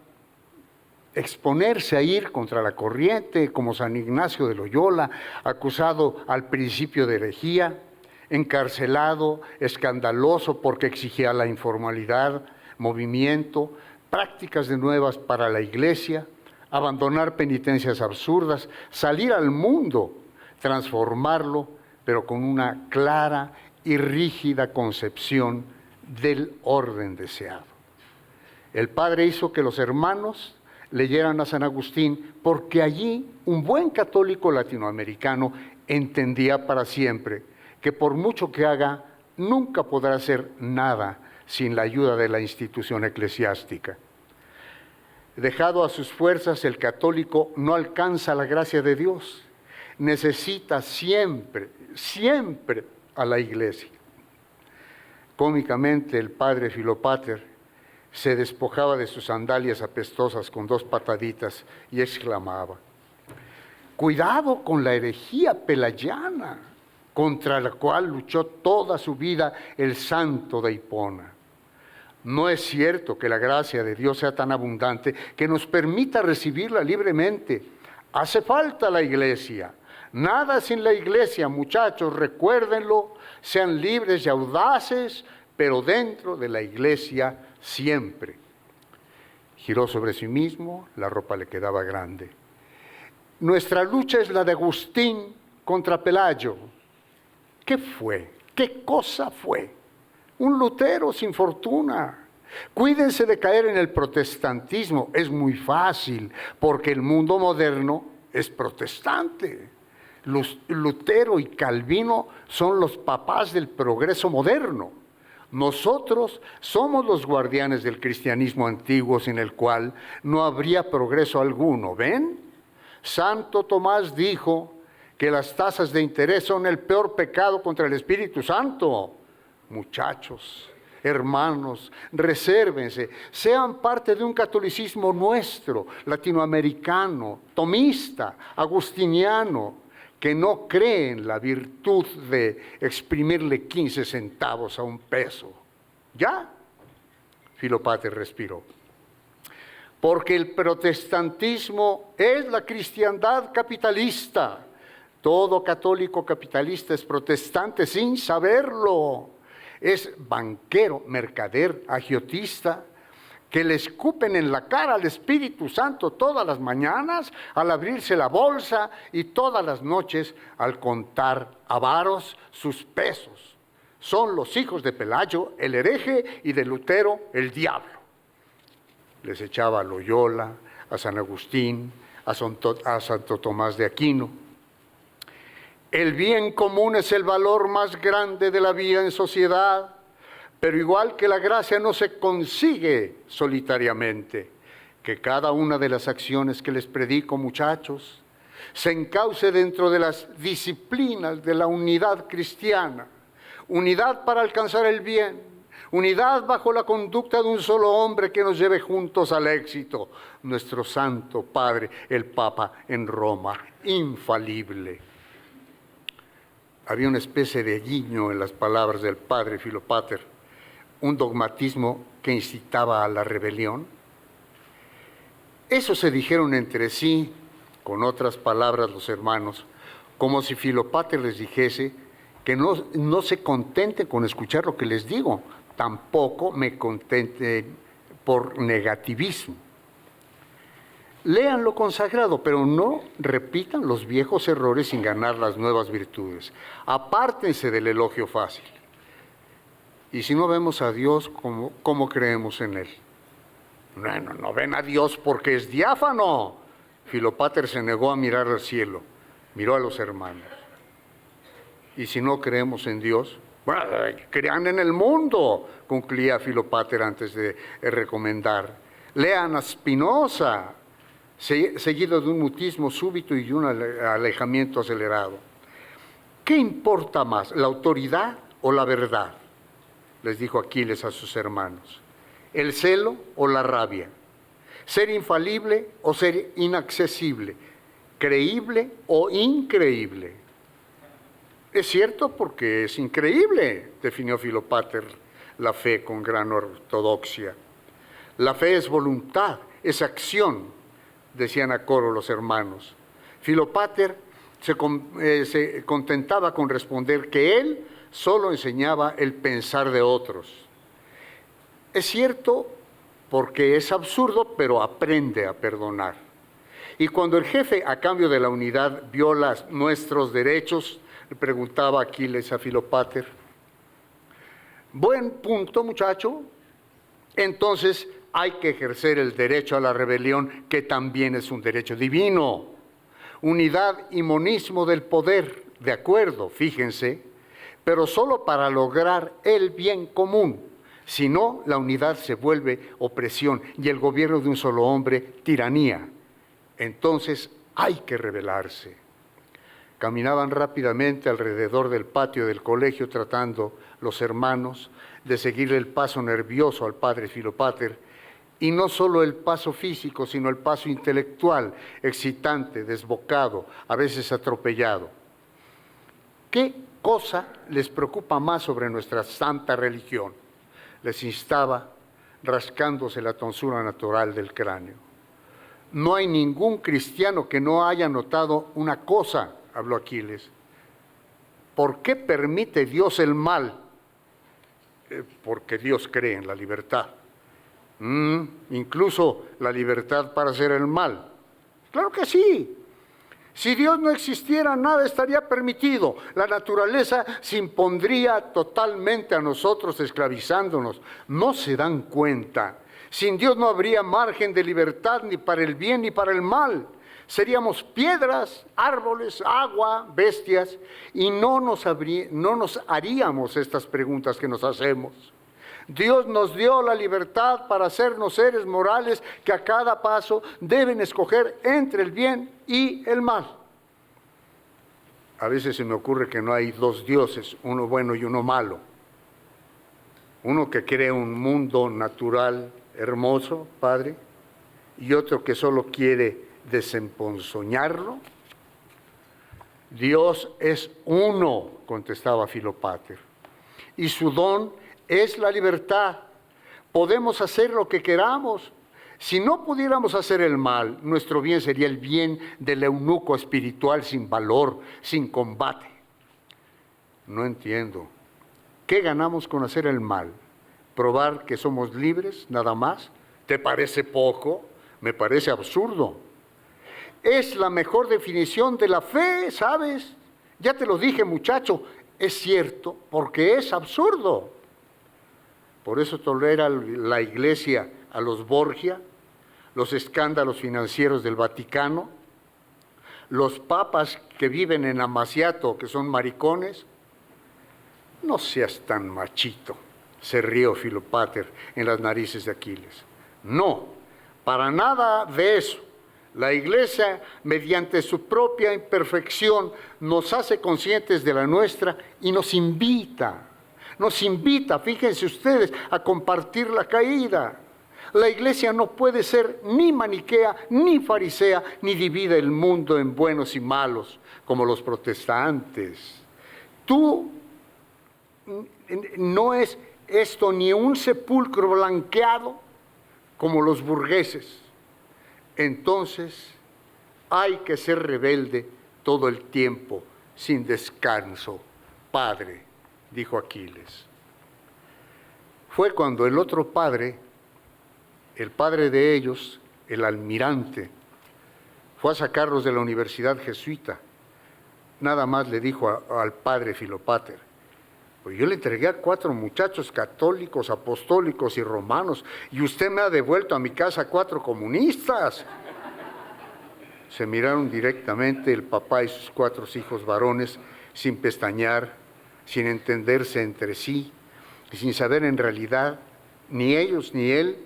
F: exponerse a ir contra la corriente, como San Ignacio de Loyola, acusado al principio de herejía, encarcelado, escandaloso porque exigía la informalidad, movimiento, prácticas de nuevas para la Iglesia, abandonar penitencias absurdas, salir al mundo, transformarlo, pero con una clara y rígida concepción del orden deseado. El Padre hizo que los hermanos leyeran a San Agustín porque allí un buen católico latinoamericano entendía para siempre que por mucho que haga, nunca podrá hacer nada sin la ayuda de la institución eclesiástica. Dejado a sus fuerzas, el católico no alcanza la gracia de Dios. Necesita siempre, siempre a la Iglesia. Cómicamente, el padre Filopater se despojaba de sus sandalias apestosas con 2 pataditas y exclamaba: cuidado con la herejía pelayana, contra la cual luchó toda su vida el santo de Hipona. No es cierto que la gracia de Dios sea tan abundante que nos permita recibirla libremente. Hace falta la Iglesia. Nada sin la Iglesia, muchachos, recuérdenlo, sean libres y audaces, pero dentro de la Iglesia siempre. Giró sobre sí mismo, la ropa le quedaba grande. Nuestra lucha es la de Agustín contra Pelayo. ¿Qué fue? ¿Qué cosa fue? Un Lutero sin fortuna. Cuídense de caer en el protestantismo. Es muy fácil, porque el mundo moderno es protestante. Lutero y Calvino son los papás del progreso moderno. Nosotros somos los guardianes del cristianismo antiguo, sin el cual no habría progreso alguno. ¿Ven? Santo Tomás dijo que las tasas de interés son el peor pecado contra el Espíritu Santo. Muchachos, hermanos, resérvense, sean parte de un catolicismo nuestro, latinoamericano, tomista, agustiniano, que no cree en la virtud de exprimirle 15 centavos a un peso. ¿Ya? Filopater respiró. Porque el protestantismo es la cristiandad capitalista. Todo católico capitalista es protestante sin saberlo. Es banquero, mercader, agiotista, que le escupen en la cara al Espíritu Santo todas las mañanas al abrirse la bolsa y todas las noches al contar avaros sus pesos. Son los hijos de Pelayo, el hereje, y de Lutero, el diablo. Les echaba a Loyola, a San Agustín, a Santo Tomás de Aquino. El bien común es el valor más grande de la vida en sociedad, pero igual que la gracia no se consigue solitariamente. Que cada una de las acciones que les predico, muchachos, se encauce dentro de las disciplinas de la unidad cristiana. Unidad para alcanzar el bien, unidad bajo la conducta de un solo hombre que nos lleve juntos al éxito. Nuestro Santo Padre, el Papa en Roma, infalible. Había una especie de guiño en las palabras del padre Filopater, un dogmatismo que incitaba a la rebelión. Eso se dijeron entre sí, con otras palabras los hermanos, como si Filopater les dijese que no se contenten con escuchar lo que les digo, tampoco me contenten por negativismo. Lean lo consagrado, pero no repitan los viejos errores sin ganar las nuevas virtudes. Apártense del elogio fácil. Y si no vemos a Dios, ¿cómo creemos en Él? No ven a Dios porque es diáfano. Filopater se negó a mirar al cielo, miró a los hermanos. Y si no creemos en Dios, bueno, crean en el mundo, concluía Filopater antes de recomendar. Lean a Spinoza, seguido de un mutismo súbito y de un alejamiento acelerado. ¿Qué importa más, la autoridad o la verdad? Les dijo Aquiles a sus hermanos. ¿El celo o la rabia? ¿Ser infalible o ser inaccesible? ¿Creíble o increíble? Es cierto porque es increíble, definió Filopater la fe con gran ortodoxia. La fe es voluntad, es acción. decían a coro los hermanos. Filopater se contentaba con responder que él solo enseñaba el pensar de otros. Es cierto, porque es absurdo, pero aprende a perdonar. Y cuando el jefe, a cambio de la unidad, viola nuestros derechos, le preguntaba Aquiles a Filopater: buen punto, muchacho. Entonces hay que ejercer el derecho a la rebelión, que también es un derecho divino. Unidad y monismo del poder, de acuerdo, fíjense, pero solo para lograr el bien común. Si no, la unidad se vuelve opresión y el gobierno de un solo hombre, tiranía. Entonces hay que rebelarse. Caminaban rápidamente alrededor del patio del colegio, tratando los hermanos de seguirle el paso nervioso al padre Filopater, y no solo el paso físico, sino el paso intelectual, excitante, desbocado, a veces atropellado. ¿Qué cosa les preocupa más sobre nuestra santa religión?, les instaba, rascándose la tonsura natural del cráneo. No hay ningún cristiano que no haya notado una cosa, habló Aquiles. ¿Por qué permite Dios el mal? Porque Dios cree en la libertad. Incluso la libertad para hacer el mal. Claro que sí. Si Dios no existiera, nada estaría permitido. La naturaleza se impondría totalmente a nosotros, esclavizándonos. No se dan cuenta. Sin Dios no habría margen de libertad ni para el bien ni para el mal. Seríamos piedras, árboles, agua, bestias, y no nos haríamos estas preguntas que nos hacemos. Dios nos dio la libertad para hacernos seres morales que a cada paso deben escoger entre el bien y el mal. A veces se me ocurre que no hay dos dioses, uno bueno y uno malo. Uno que crea un mundo natural hermoso, Padre, y otro que solo quiere desemponzoñarlo. Dios es uno, contestaba Filopater, y su don es la libertad. Podemos hacer lo que queramos. Si no pudiéramos hacer el mal, nuestro bien sería el bien del eunuco espiritual sin valor, sin combate. No entiendo. ¿Qué ganamos con hacer el mal? ¿Probar que somos libres, nada más? ¿Te parece poco? Me parece absurdo. Es la mejor definición de la fe, ¿sabes? Ya te lo dije, muchacho, es cierto, porque es absurdo. Por eso tolera la Iglesia a los Borgia, los escándalos financieros del Vaticano, los papas que viven en Amaciato, que son maricones. No seas tan machito, se rió Filopater en las narices de Aquiles. No, para nada de eso. La Iglesia, mediante su propia imperfección, nos hace conscientes de la nuestra y nos invita, fíjense ustedes, a compartir la caída. La Iglesia no puede ser ni maniquea, ni farisea, ni divide el mundo en buenos y malos, como los protestantes. No es esto ni un sepulcro blanqueado, como los burgueses. Entonces, hay que ser rebelde todo el tiempo, sin descanso, Padre, dijo Aquiles. Fue cuando el otro padre, el padre de ellos, el almirante, fue a sacarlos de la universidad jesuita. Nada más le dijo al padre Filopater: pues yo le entregué a 4 muchachos católicos, apostólicos y romanos, y usted me ha devuelto a mi casa 4 comunistas. Se miraron directamente el papá y sus 4 hijos varones, sin pestañear, sin entenderse entre sí, y sin saber en realidad, ni ellos ni él,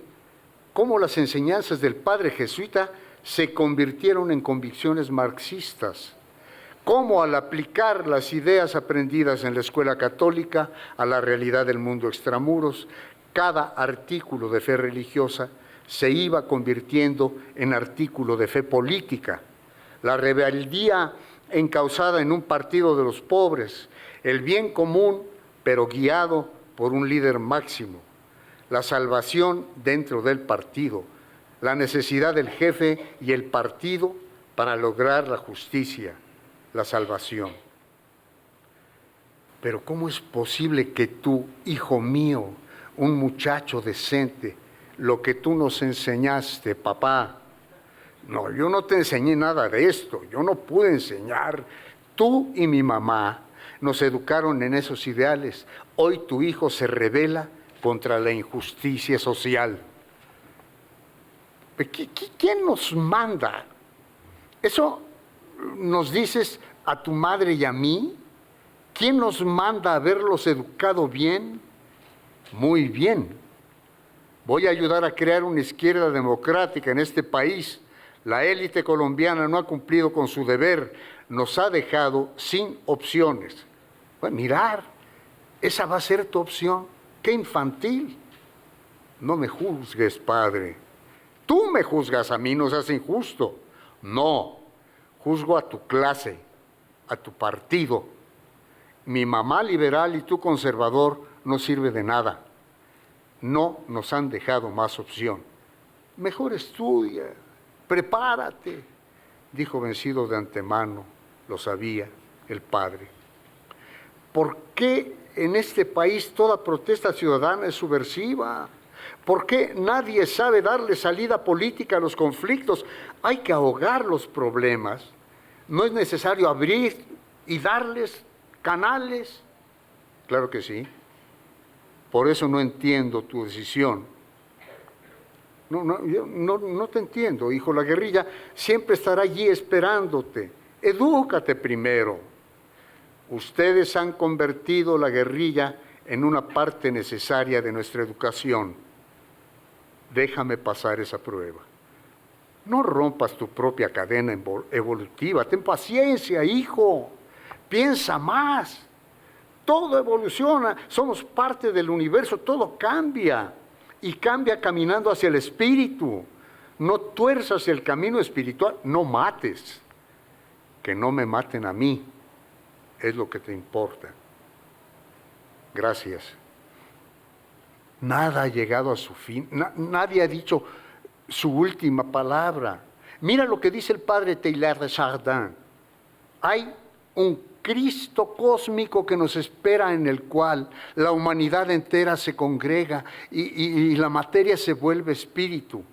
F: cómo las enseñanzas del padre jesuita se convirtieron en convicciones marxistas. Cómo al aplicar las ideas aprendidas en la escuela católica a la realidad del mundo extramuros, cada artículo de fe religiosa se iba convirtiendo en artículo de fe política. La rebeldía encauzada en un partido de los pobres, el bien común, pero guiado por un líder máximo, la salvación dentro del partido, la necesidad del jefe y el partido para lograr la justicia, la salvación. Pero ¿cómo es posible que tú, hijo mío, un muchacho decente, lo que tú nos enseñaste, papá? No, yo no te enseñé nada de esto, yo no pude enseñar. Tú y mi mamá nos educaron en esos ideales. Hoy tu hijo se rebela contra la injusticia social. ¿Quién nos manda? ¿Eso nos dices a tu madre y a mí? ¿Quién nos manda a haberlos educado bien? Muy bien. Voy a ayudar a crear una izquierda democrática en este país. La élite colombiana no ha cumplido con su deber, nos ha dejado sin opciones. Bueno, mirar, esa va a ser tu opción. ¡Qué infantil! No me juzgues, padre. Tú me juzgas a mí, no seas injusto. No, juzgo a tu clase, a tu partido. Mi mamá liberal y tú conservador no sirve de nada. No nos han dejado más opción. Mejor estudia, prepárate, dijo vencido de antemano, lo sabía el padre. ¿Por qué en este país toda protesta ciudadana es subversiva? ¿Por qué nadie sabe darle salida política a los conflictos? Hay que ahogar los problemas. No es necesario abrir y darles canales. Claro que sí. Por eso no entiendo tu decisión. Yo no te entiendo, hijo. La guerrilla siempre estará allí esperándote. Edúcate primero. Ustedes han convertido la guerrilla en una parte necesaria de nuestra educación. Déjame pasar esa prueba. No rompas tu propia cadena evolutiva. Ten paciencia, hijo. Piensa más. Todo evoluciona. Somos parte del universo. Todo cambia. Y cambia caminando hacia el espíritu. No tuerzas el camino espiritual. No mates. Que no me maten a mí. Es lo que te importa. Gracias. Nada ha llegado a su fin. Nadie ha dicho su última palabra. Mira lo que dice el padre Teilhard de Chardin. Hay un Cristo cósmico que nos espera, en el cual la humanidad entera se congrega y la materia se vuelve espíritu.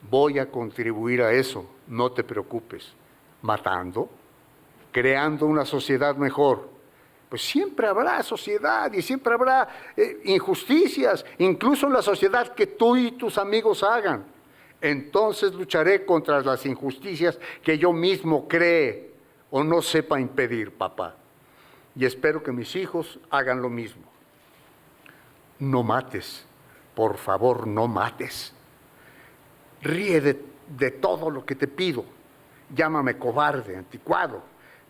F: Voy a contribuir a eso, no te preocupes. Matando, creando una sociedad mejor. Pues siempre habrá sociedad y siempre habrá injusticias, incluso en la sociedad que tú y tus amigos hagan. Entonces lucharé contra las injusticias que yo mismo cree o no sepa impedir, papá. Y espero que mis hijos hagan lo mismo. No mates, por favor, no mates. Ríe de todo lo que te pido. Llámame cobarde, anticuado,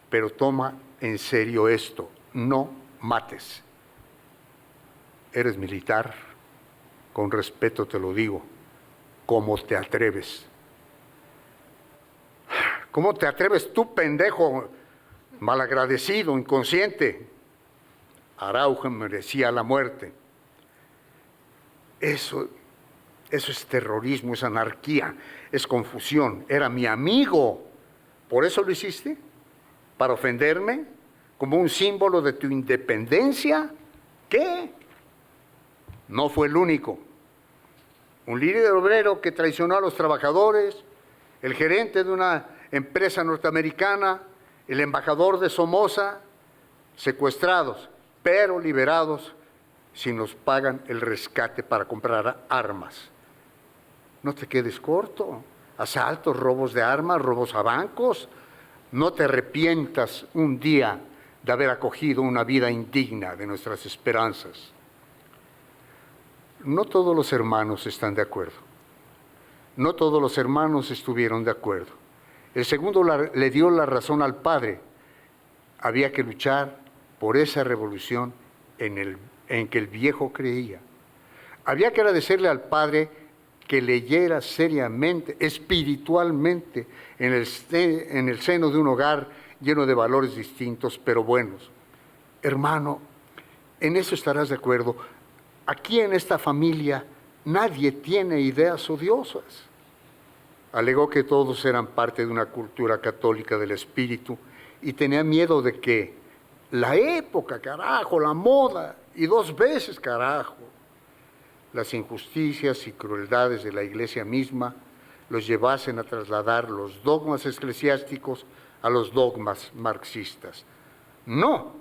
F: pero toma en serio esto. No mates. Eres militar, con respeto te lo digo. ¿Cómo te atreves? ¿Cómo te atreves tú, pendejo, malagradecido, inconsciente? Araujo merecía la muerte. Eso es terrorismo, es anarquía, es confusión. Era mi amigo. ¿Por eso lo hiciste? ¿Para ofenderme? ¿Como un símbolo de tu independencia? ¿Qué? No fue el único. Un líder obrero que traicionó a los trabajadores, el gerente de una empresa norteamericana, el embajador de Somoza, secuestrados, pero liberados si nos pagan el rescate para comprar armas. No te quedes corto. Asaltos, robos de armas, robos a bancos. No te arrepientas un día de haber acogido una vida indigna de nuestras esperanzas. No todos los hermanos están de acuerdo. No todos los hermanos estuvieron de acuerdo. El segundo le dio la razón al padre. Había que luchar por esa revolución en que el viejo creía. Había que agradecerle al padre que leyera seriamente, espiritualmente, en el seno de un hogar lleno de valores distintos, pero buenos. Hermano, en eso estarás de acuerdo. Aquí en esta familia nadie tiene ideas odiosas. Alegó que todos eran parte de una cultura católica del espíritu y tenía miedo de que la época, carajo, la moda, y 2 veces, carajo, las injusticias y crueldades de la Iglesia misma los llevasen a trasladar los dogmas eclesiásticos a los dogmas marxistas. No,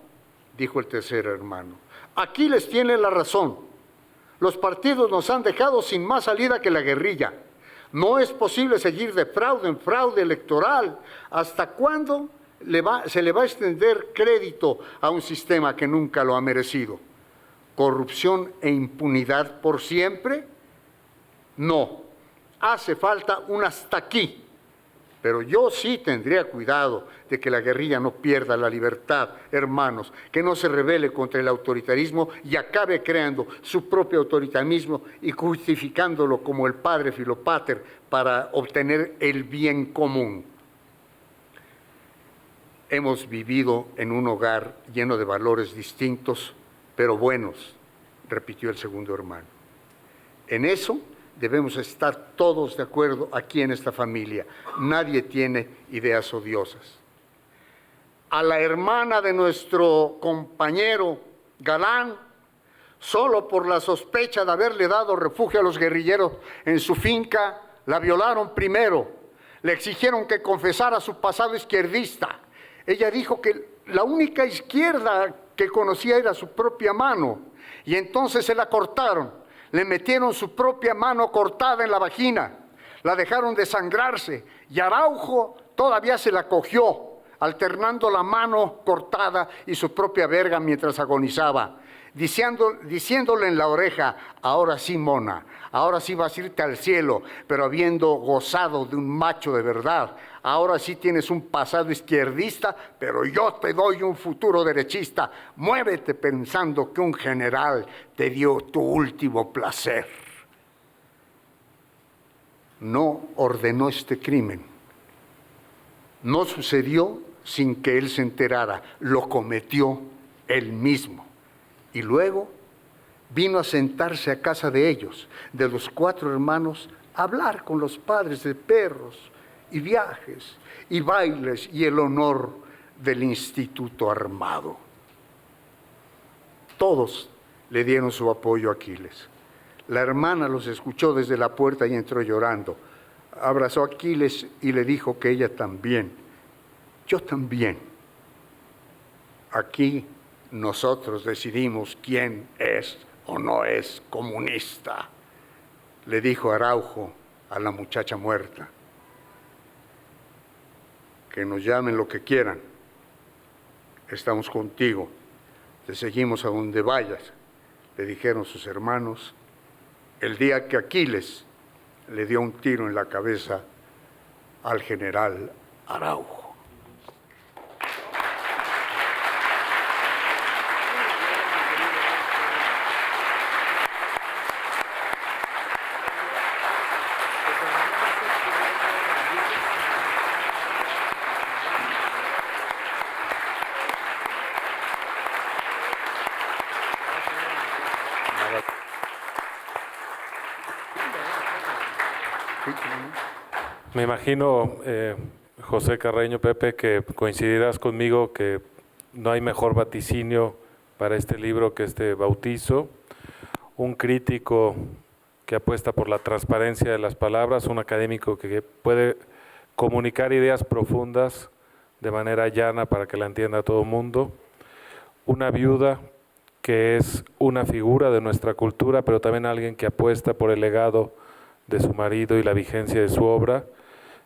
F: dijo el tercer hermano, Aquiles tiene la razón. Los partidos nos han dejado sin más salida que la guerrilla. No es posible seguir de fraude en fraude electoral. ¿Hasta cuándo se le va a extender crédito a un sistema que nunca lo ha merecido? ¿Corrupción e impunidad por siempre? No, hace falta un hasta aquí. Pero yo sí tendría cuidado de que la guerrilla no pierda la libertad, hermanos, que no se rebele contra el autoritarismo y acabe creando su propio autoritarismo y justificándolo como el padre Filopater para obtener el bien común. Hemos vivido en un hogar lleno de valores distintos, pero buenos, repitió el segundo hermano. En eso debemos estar todos de acuerdo aquí en esta familia. Nadie tiene ideas odiosas. A la hermana de nuestro compañero Galán, solo por la sospecha de haberle dado refugio a los guerrilleros en su finca, la violaron primero. Le exigieron que confesara su pasado izquierdista. Ella dijo que la única izquierda que conocía era su propia mano, y entonces se la cortaron. Le metieron su propia mano cortada en la vagina, la dejaron desangrarse y Araujo todavía se la cogió, alternando la mano cortada y su propia verga mientras agonizaba, diciéndole en la oreja, ahora sí, mona, ahora sí vas a irte al cielo, pero habiendo gozado de un macho de verdad. Ahora sí tienes un pasado izquierdista, pero yo te doy un futuro derechista. Muévete pensando que un general te dio tu último placer. No ordenó este crimen. No sucedió sin que él se enterara. Lo cometió él mismo. Y luego vino a sentarse a casa de ellos, de los 4 hermanos, a hablar con los padres de perros y viajes y bailes y el honor del instituto armado. Todos le dieron su apoyo a Aquiles. La hermana los escuchó desde la puerta y entró llorando. Abrazó a Aquiles y le dijo que ella también, yo también. Aquí nosotros decidimos quién es o no es comunista, le dijo Araujo a la muchacha muerta. Que nos llamen lo que quieran, estamos contigo, te seguimos a donde vayas, le dijeron sus hermanos el día que Aquiles le dio un tiro en la cabeza al general Araujo.
B: Me imagino, José Carreño, Pepe, que coincidirás conmigo que no hay mejor vaticinio para este libro que este bautizo. Un crítico que apuesta por la transparencia de las palabras, un académico que puede comunicar ideas profundas de manera llana para que la entienda todo el mundo. Una viuda que es una figura de nuestra cultura, pero también alguien que apuesta por el legado de su marido y la vigencia de su obra,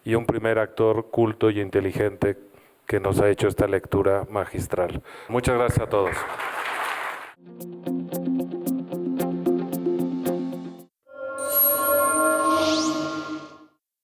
B: y un primer actor culto y inteligente que nos ha hecho esta lectura magistral. Muchas gracias a todos.